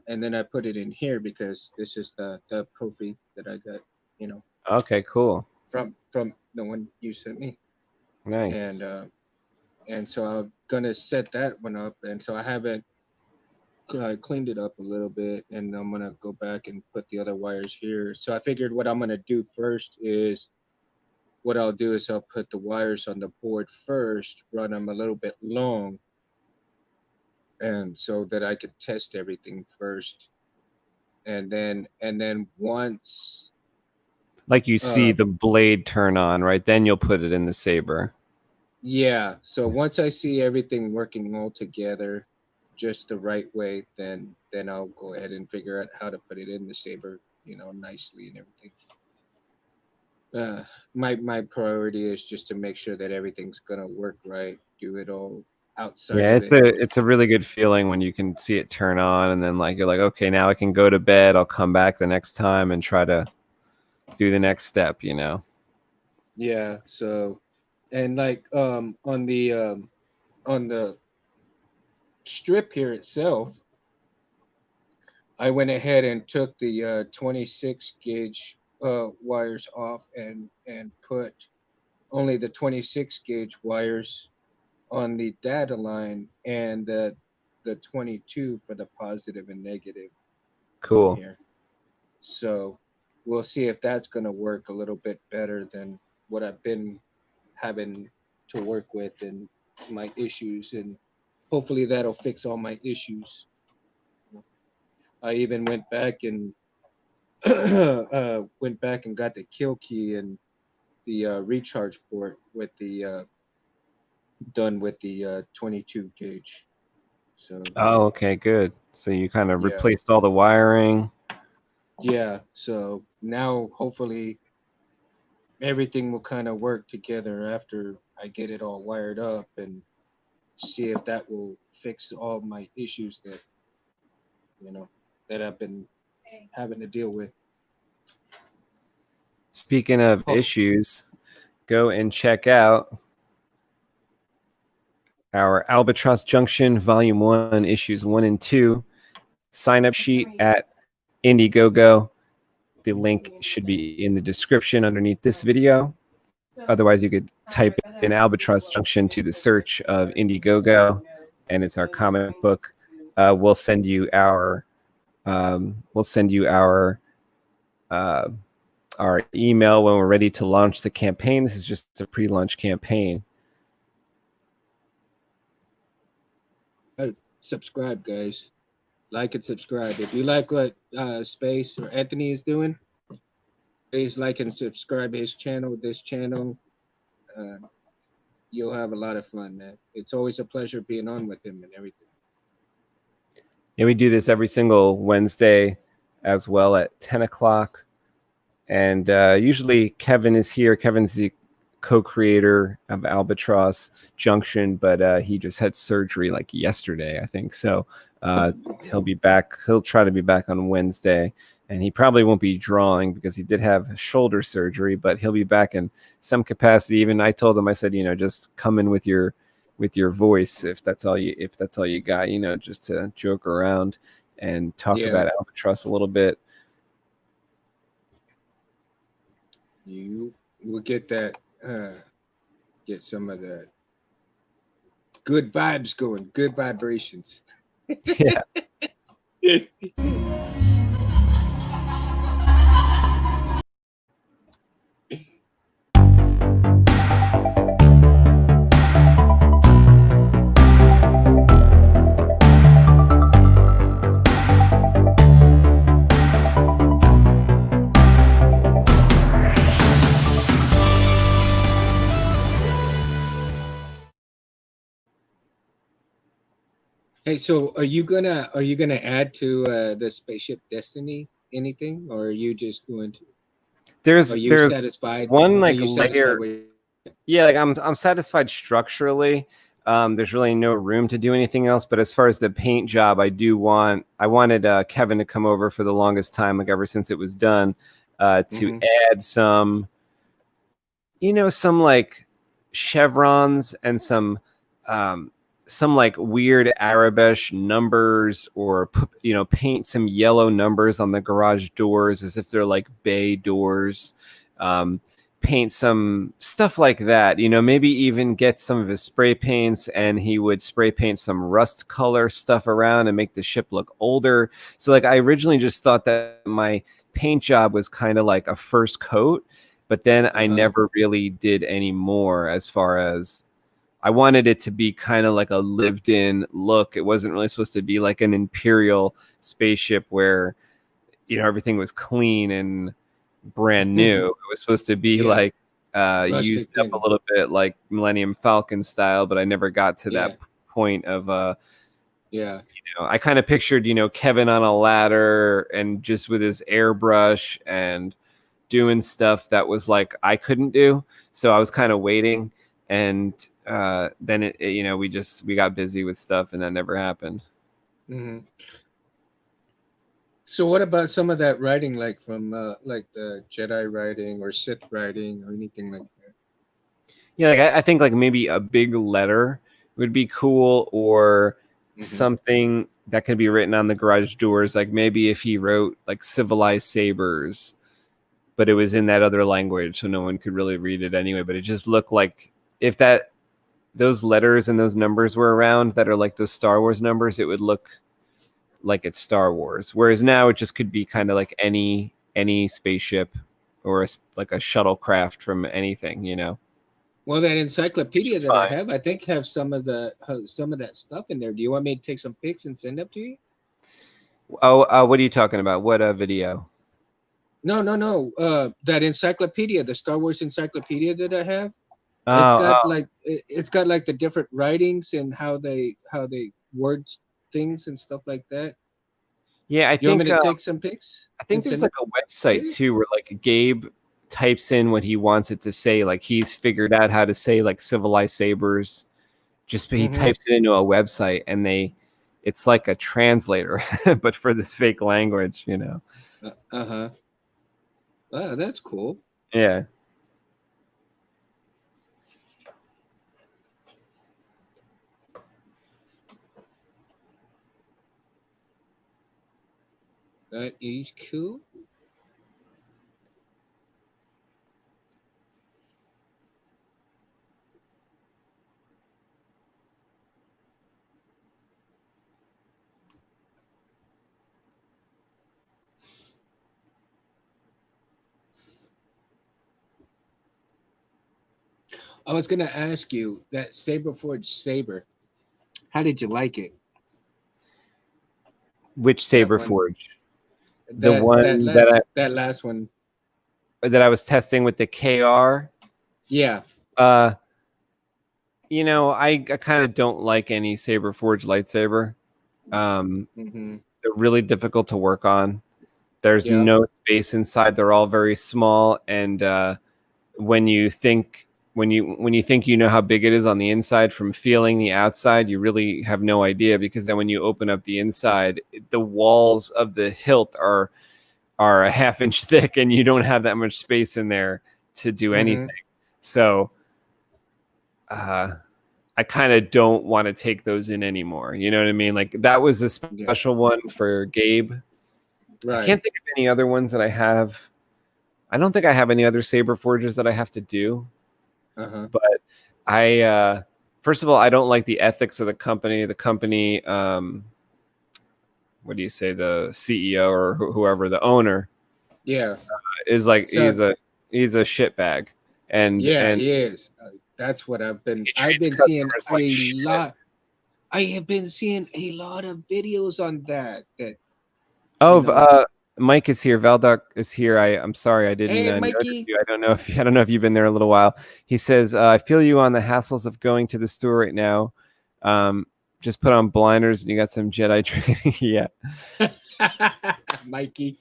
then I put it in here because this is the Profi that I got, you know, Okay, cool. from the one you sent me. Nice. And so I'm gonna set that one up, and so I haven't cleaned it up a little bit, and I'm gonna go back and put the other wires here. So I figured what I'm gonna do first is what I'll do is I'll put the wires on the board first, run them a little bit long, and so that I could test everything first, and then once Like you see the blade turn on, right? Then you'll put it in the saber. yeah, so once I see everything working all together just the right way, then I'll go ahead and figure out how to put it in the saber, you know, nicely and everything. My priority is just to make sure that everything's gonna work right, do it all outside Yeah, of it. it's a really good feeling when you can see it turn on, and then like you're like, okay, now I can go to bed. I'll come back the next time and try to do the next step, you know. Yeah, so and like on the strip here itself, I went ahead and took the 26 gauge wires off and put only the 26 gauge wires on the data line, and the 22 for the positive and negative Cool. here. So we'll see if that's going to work a little bit better than what I've been having to work with and my issues, and hopefully that'll fix all my issues. I even went back and got the kill key and the recharge port with the done with the 22 gauge. So Oh, okay, good. So you kind of yeah, replaced all the wiring. yeah. So now hopefully everything will kind of work together after I get it all wired up, and see if that will fix all my issues that that I've been having to deal with. Speaking of issues, go and check out our Albatross Junction Volume 1, Issues 1 and 2 sign-up sheet at IndieGogo. The link should be in the description underneath this video. Otherwise, you could type in Albatross Junction to the search of IndieGogo, and it's our comic book. We'll send you our email when we're ready to launch the campaign. This is just a pre-launch campaign. Subscribe, guys. Like and subscribe. If you like what Space or Anthony is doing, please like and subscribe his channel, this channel. You'll have a lot of fun, man. It's always a pleasure being on with him and everything. Yeah, we do this every single Wednesday as well at 10 o'clock. And usually Kevin is here. Kevin's the co-creator of Albatross Junction, but he just had surgery like yesterday, I think. So he'll be back. He'll try to be back on Wednesday, and he probably won't be drawing because he did have shoulder surgery, but he'll be back in some capacity. Even I told him, I said, just come in with your voice if that's all you got, just to joke around and talk about Albatross a little bit. You will get that, get some of the good vibes going, good vibrations. Yeah. Hey, so are you gonna add to the spaceship Destiny anything, or are you just going to? Are you There's satisfied? one Are like you satisfied layer. with? Yeah, like I'm satisfied structurally. There's really no room to do anything else. But as far as the paint job, I wanted Kevin to come over for the longest time, like ever since it was done, to Mm-hmm. add some like chevrons and um, some like weird Arabish numbers, or paint some yellow numbers on the garage doors as if they're like bay doors. Um, Paint some stuff like that. Maybe even get some of his spray paints, and he would spray paint some rust color stuff around and make the ship look older. So like I originally just thought that my paint job was kind of like a first coat, but then I Uh-huh. never really did any more. As far as I wanted it to be kind of like a lived in look. It wasn't really supposed to be like an Imperial spaceship where, everything was clean and brand new. It was supposed to be Yeah, like rustic used up a and little bit like Millennium Falcon style, but I never got to yeah, that point of yeah. I kind of pictured, Kevin on a ladder and just with his airbrush and doing stuff that was like I couldn't do. So I was kind of waiting, and then we got busy with stuff, and that never happened. Hmm. So what about some of that writing, like from like the Jedi writing or Sith writing or anything like that? Yeah, like I think like maybe a big letter would be cool, or Hmm. something that could be written on the garage doors. Like maybe if he wrote like civilized sabers, but it was in that other language, so no one could really read it anyway. But it just looked like if that those letters and those numbers were around that are like those Star Wars numbers, it would look like it's Star Wars. Whereas now it just could be kind of like any spaceship, or like a shuttlecraft from anything, Well, that which encyclopedia is that I fine. have, I think have some of that stuff in there. Do you want me to take some pics and send them to you? Oh, what are you talking about? What video? No, no, no. That encyclopedia, the Star Wars encyclopedia that I have, Oh, it's got like the different writings and how they word things and stuff like that. yeah. You want me to take some pics I and think there's send like it a to website you? too where like Gabe types in what he wants it to say. Like he's figured out how to say like civilized sabers. Just he Mm-hmm. types it into a website, and it's like a translator, but for this fake language. Uh-huh. Oh, that's cool. Yeah. That is cool. I was gonna ask you that saber forged saber. How did you like it? Which That saber one, forge? The one that last one. that I was testing with the KR. Yeah. Uh, I kind of don't like any saber forge lightsaber. Mm-hmm. They're really difficult to work on. There's Yeah. no space inside. They're all very small, and when you think when you think you know how big it is on the inside from feeling the outside, you really have no idea, because then when you open up the inside, the walls of the hilt are a half inch thick, and you don't have that much space in there to do Mm-hmm. anything. So uh, I kind of don't want to take those in anymore. You know what I mean? Like that was a Yeah. special one for Gabe. I Right. can't think of any other ones that I have. I don't think I have any other saber forges that I have to do. Uh-huh. But I first of all, I don't like the ethics of the company. The company, what do you say, the CEO or whoever, the owner, Yeah. is like So he's a shitbag, and yeah, and he is. That's what he I've treats been seeing customers like a shit. lot. I have been seeing a lot of videos on that, you Oh, know. Mike is here. Valdoc is here. I'm sorry I didn't Hey, notice Mikey. you. I don't know if you've been there a little while. He says, "I feel you on the hassles of going to the store right now. Um, just put on blinders and you got some Jedi training. Yeah. Mikey.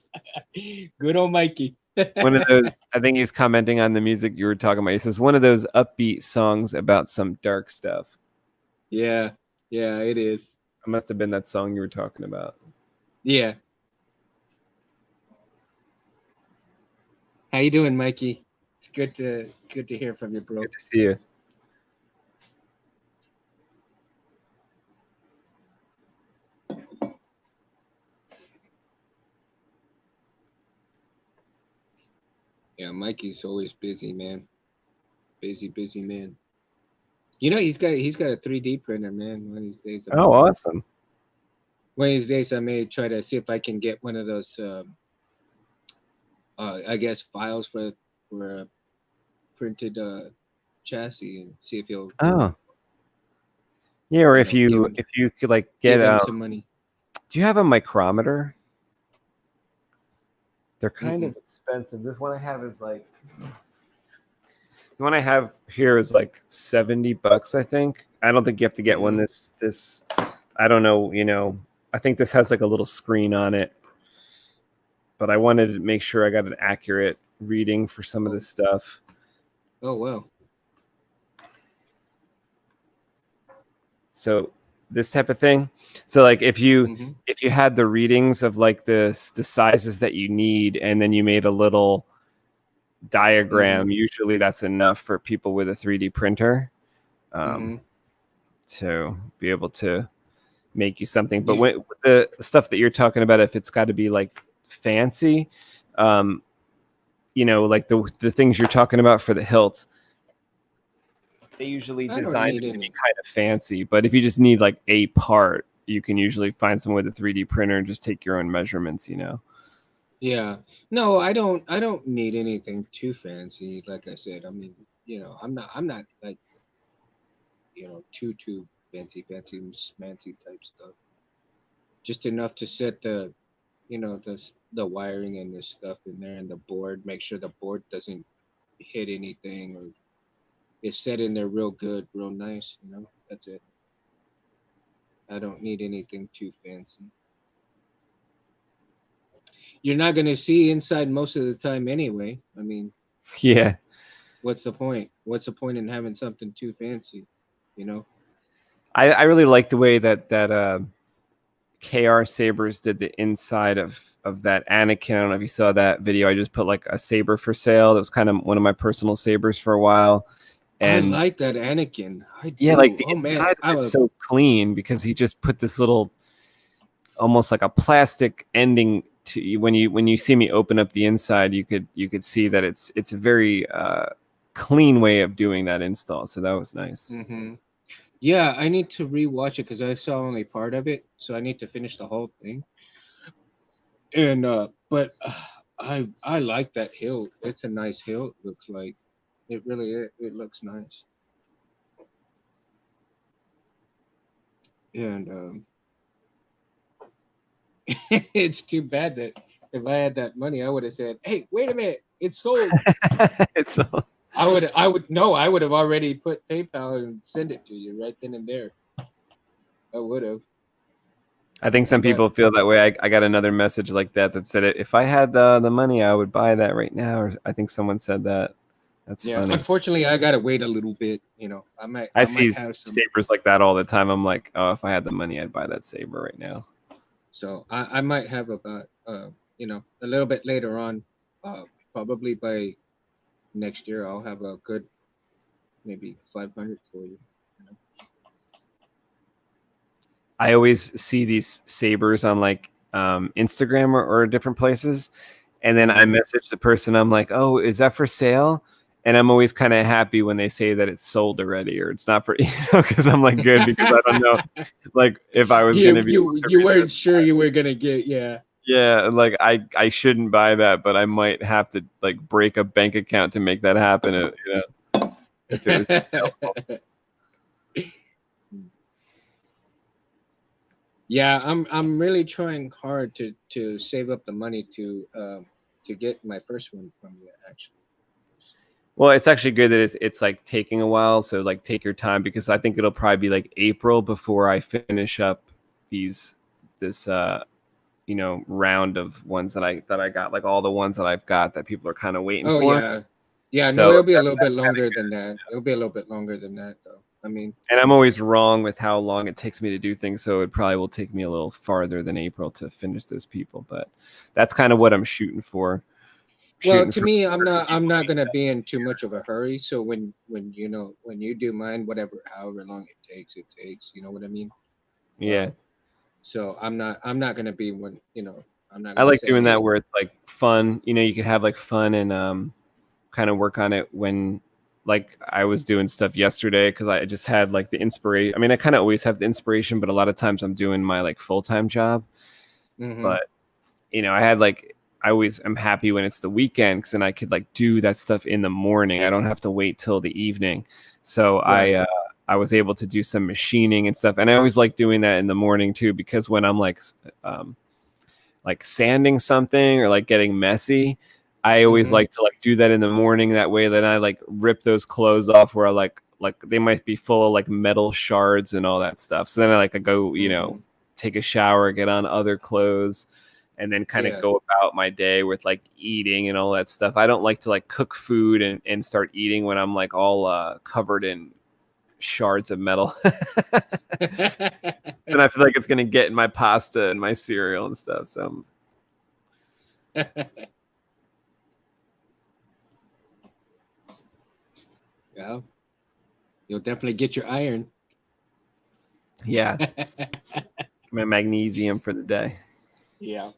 Good old Mikey. One of those, I think he was commenting on the music you were talking about. He says one of those upbeat songs about some dark stuff. Yeah, it is. It must have been that song you were talking about. Yeah. How you doing, Mikey? It's good to hear from you, bro. Good to see you. Yeah, Mikey's always busy, man. Busy man. You know, he's got a 3D printer, man. One of these days. Oh, awesome. One of these days, I may try to see if I can get one of those. I guess files for a printed chassis and see if he'll. Oh. Yeah, or if you could like get give him some money. Do you have a micrometer? They're kind of expensive. This one I have is like the one I have here is like $70, I think. I don't think you have to get one this I don't know, you know. I think this has like a little screen on it. But I wanted to make sure I got an accurate reading for some of this stuff. Oh wow. So this type of thing. So like if you had the readings of like the sizes that you need and then you made a little diagram, usually that's enough for people with a 3D printer to be able to make you something. But when the stuff that you're talking about, if it's got to be like fancy, you know, like the things you're talking about for the hilts, they usually design it to be kind of fancy. But if you just need like a part, you can usually find someone with a 3D printer and just take your own measurements, you know. Yeah. No, I don't need anything too fancy. Like I said, I mean, you know, I'm not like, you know, too fancy type stuff. Just enough to set the, you know, the wiring and the stuff in there and the board, make sure the board doesn't hit anything or it's set in there real good, real nice, you know. That's it. I don't need anything too fancy. You're not going to see inside most of the time anyway. I mean, yeah. What's the point? What's the point in having something too fancy? You know. I really like the way that KR Sabers did the inside of that Anakin. I don't know if you saw that video. I just put like a saber for sale. That was kind of one of my personal sabers for a while. And I like that Anakin. Yeah, like the inside of it's so clean because he just put this little, almost like a plastic ending to when you see me open up the inside, you could see that it's a very clean way of doing that install. So that was nice. Yeah, I need to rewatch it because I saw only part of it, so I need to finish the whole thing. And but I like that hilt. It's a nice hilt. Looks like it really it looks nice. And it's too bad that if I had that money, I would have said, "Hey, wait a minute, it's sold." It's sold. I would have already put PayPal and send it to you right then and there. I would have. I think some people feel that way. I got another message like that said, if I had the money, I would buy that right now. Or I think someone said that. That's funny. Unfortunately, I gotta wait a little bit. You know, I see sabers like that all the time. I'm like, oh, if I had the money, I'd buy that saber right now. So I might have about you know, a little bit later on, probably by next year, I'll have a good maybe 500 for you. You know? I always see these sabers on like Instagram or different places, and then I message the person. I'm like, oh, is that for sale? And I'm always kind of happy when they say that it's sold already or it's not for, you know, because I'm like, good, because I don't know, like if I was going to be. You weren't sure you were going to get, yeah. Yeah, like I shouldn't buy that, but I might have to like break a bank account to make that happen. You know, if it was available. Yeah, I'm really trying hard to save up the money to get my first one from you, actually. Well, it's actually good that it's like taking a while. So like take your time, because I think it'll probably be like April before I finish up this round of ones that I got, like all the ones that I've got that people are kind of waiting Oh for. yeah, yeah. No, So it'll be a little bit that's kind of longer good. than that. It'll be a little bit longer than that, though. I mean, And I'm always wrong with how long it takes me to do things, so it probably will take me a little farther than April to finish those people. But that's kind of what I'm shooting for. well, Shooting to for me, I'm certain not. I'm people not being gonna done be in this too year. much of a hurry. So when when you do mine, whatever, however long it takes, it takes. You know what I mean? Yeah. Uh, so I'm not gonna be when I'm not I gonna like say, doing that hey. where it's like fun. You could have like fun and kind of work on it when, like, I was doing stuff yesterday because I just had like the inspiration. I mean, I kind of always have the inspiration, but a lot of times I'm doing my like full-time job. Mm-hmm. But I had like, I always am happy when it's the weekend, because then I could like do that stuff in the morning. I don't have to wait till the evening. So Right. I was able to do some machining and stuff, and I always like doing that in the morning too, because when I'm um, like sanding something or like getting messy, I always Mm-hmm. like to like do that in the morning. That way, then I like rip those clothes off where I like they might be full of like metal shards and all that stuff. So then I go, Mm-hmm. take a shower, get on other clothes, and then kind of Yeah. go about my day with like eating and all that stuff. I don't like to like cook food and start eating when I'm like all covered in shards of metal. And I feel like it's gonna get in my pasta and my cereal and stuff. So Yeah. You'll definitely get your iron. yeah, my magnesium for the day. Yeah.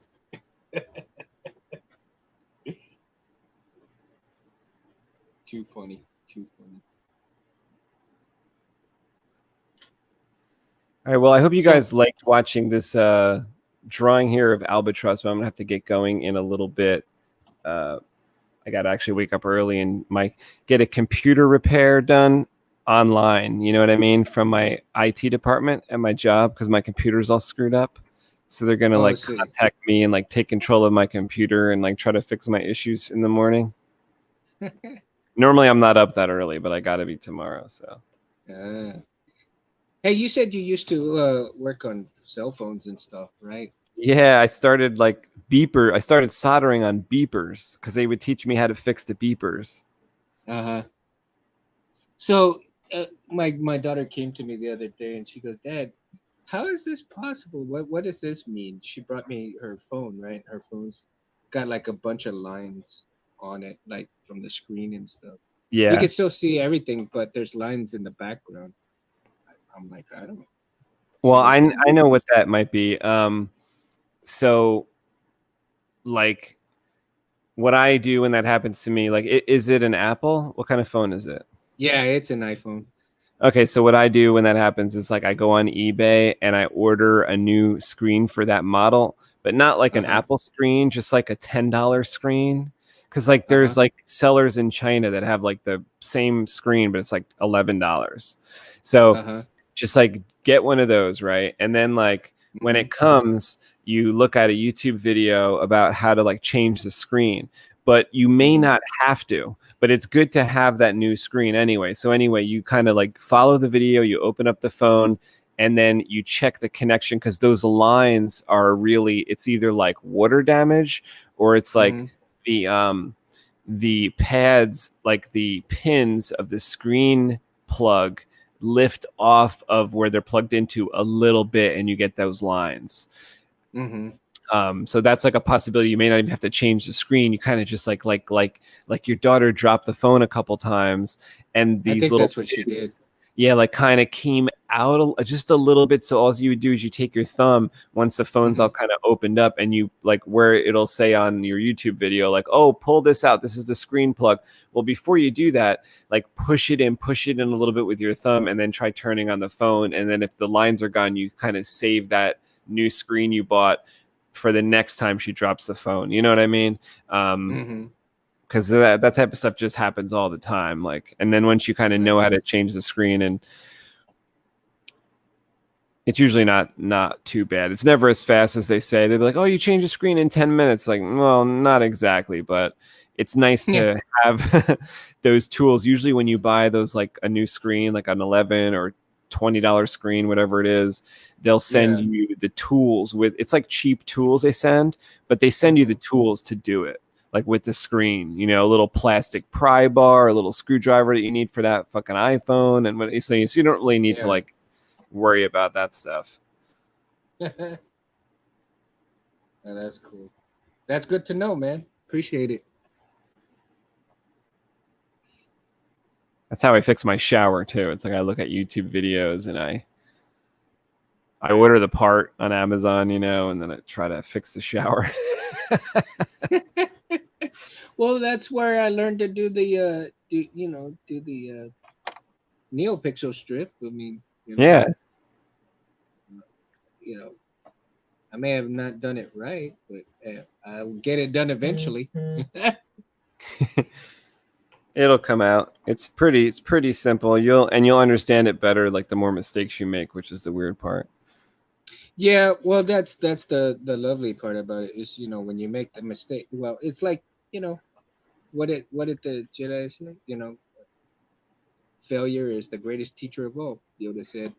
Too funny. Too funny. All right. Well, I hope you So, guys liked watching this drawing here of albatross, but I'm gonna have to get going in a little bit. Uh, I got to actually wake up early and get a computer repair done online. You know what I mean? From my IT department at my job, because my computer's all screwed up. So they're gonna oh, I like see. contact me and like take control of my computer and like try to fix my issues in the morning. Normally I'm not up that early, but I got to be tomorrow. So Uh, hey, you said you used to work on cell phones and stuff, right? yeah, I started soldering on beepers because they would teach me how to fix the beepers. Uh-huh. So, my daughter came to me the other day and she goes, "Dad, how is this possible? What does this mean?" She brought me her phone, right? Her phone's got like a bunch of lines on it, like from the screen and stuff. We Yeah. can still see everything, but there's lines in the background. I'm like, I don't know. She Well, goes, "Yeah, I know what that might be. So like what I do when that happens to me, like, is it an Apple? What kind of phone is it? yeah, it's an iPhone." Okay, so what I do when that happens is like I go on eBay and I order a new screen for that model, but not like an Uh-huh. Apple screen, just like a $10 screen. Because like Uh-huh. there's like sellers in China that have like the same screen, but it's like $11. So Uh-huh. just like get one of those, right? And then like when Mm-hmm. it comes, you look at a YouTube video about how to like change the screen, but you may Mm-hmm. not have to. But it's good to have that new screen anyway. So anyway, you kind of like follow the video, you open up the phone, and then you check the connection, because those lines are really, it's either like water damage, or it's like Mm-hmm. the the pads, like the pins of the screen plug, lift off of where they're plugged into a little bit, and you get those lines. Mm-hmm. So that's like a possibility. You may not even have to change the screen. You kind of just like your daughter dropped the phone a couple times, and I these think little that's what she did. pins, yeah, like kind of came out just a little bit. So all you would do is you take your thumb once the phone's Mm-hmm. all kind of opened up, and you like where it'll say on your YouTube video, like, oh, pull this out. This is the screen plug. Well, before you do that, like push it in a little bit with your thumb, and then try turning on the phone. And then if the lines are gone, you kind of save that new screen you bought for the next time she drops the phone. You know what I mean? Mm-hmm. Because that type of stuff just happens all the time. Like, and then once you kind of know how to Nice. change the screen, and it's usually not too bad. It's never as fast as they say. They'll be like, "Oh, you change the screen in 10 minutes." Like, well, not exactly, but it's nice to have those tools. Usually when you buy those, like a new screen, like an 11 or $20 screen, whatever it is, they'll send you the tools with, it's like cheap tools they send, but they send you the tools to do it. Like with the screen, a little plastic pry bar, a little screwdriver that you need for that fucking iPhone. And what he's saying, so you don't really need to like worry about that stuff. Oh, that's cool. That's good to know, man. Appreciate it. That's how I fix my shower too. It's like I look at YouTube videos and I order the part on Amazon, and then I try to fix the shower. Well, that's where I learned to do the NeoPixel strip. I mean, yeah. I may have not done it right, but I'll get it done eventually. It'll come out. It's pretty simple. You'll understand it better, like the more mistakes you make, which is the weird part. Yeah, well, that's the lovely part about it is, when you make the mistake. Well, it's like, what did the Jedi say? Failure is the greatest teacher of all. Yoda said,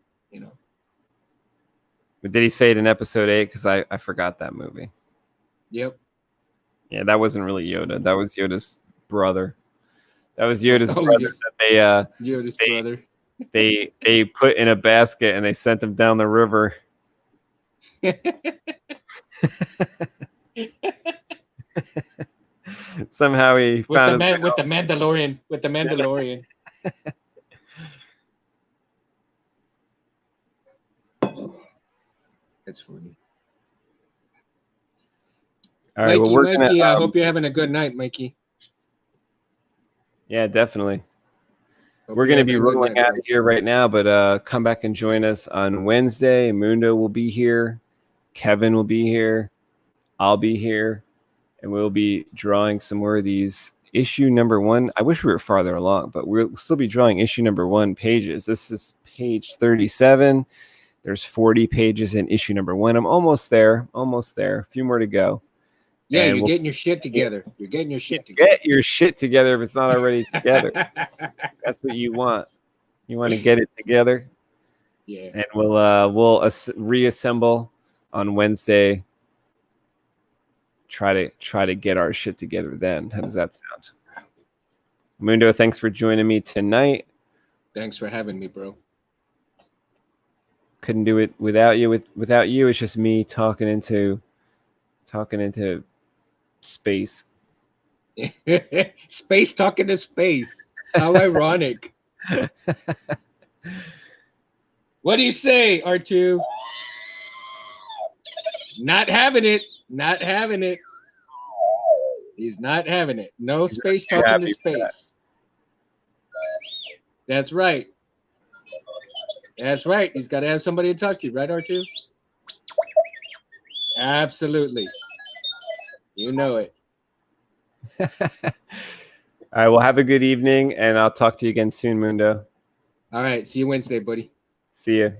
But did he say it in episode 8? Because I forgot that movie. Yep. Yeah, that wasn't really Yoda. That was Yoda's brother. That was Yoda's brother. That Yoda's brother. They put in a basket and they sent him down the river. Somehow he found with the Mandalorian. With the Mandalorian. That's funny. All right, Mikey, I hope you're having a good night, Mikey. Yeah, definitely. We're going to be rolling out of here right now, but come back and join us on Wednesday. Mundo will be here. Kevin will be here. I'll be here. And we'll be drawing some more of these issue number 1. I wish we were farther along, but we'll still be drawing issue number 1 pages. This is page 37. There's 40 pages in issue number 1. I'm almost there. A few more to go. Yeah, and you're getting your shit together. You're getting your shit together. Get your shit together if it's not already together. That's what you want. You want to get it together. Yeah. And we'll reassemble on Wednesday. Try to get our shit together then. How does that sound? Mundo, thanks for joining me tonight. Thanks for having me, bro. Couldn't do it without you. Without you, it's just me talking into space. Space talking to space. How ironic. What do you say, R2? Not having it. Not having it. He's not having it. No space talking to space. That's right. That's right. He's got to have somebody to talk to, right, R2? Absolutely. You know it. All right. Well, have a good evening, and I'll talk to you again soon, Mundo. All right. See you Wednesday, buddy. See you.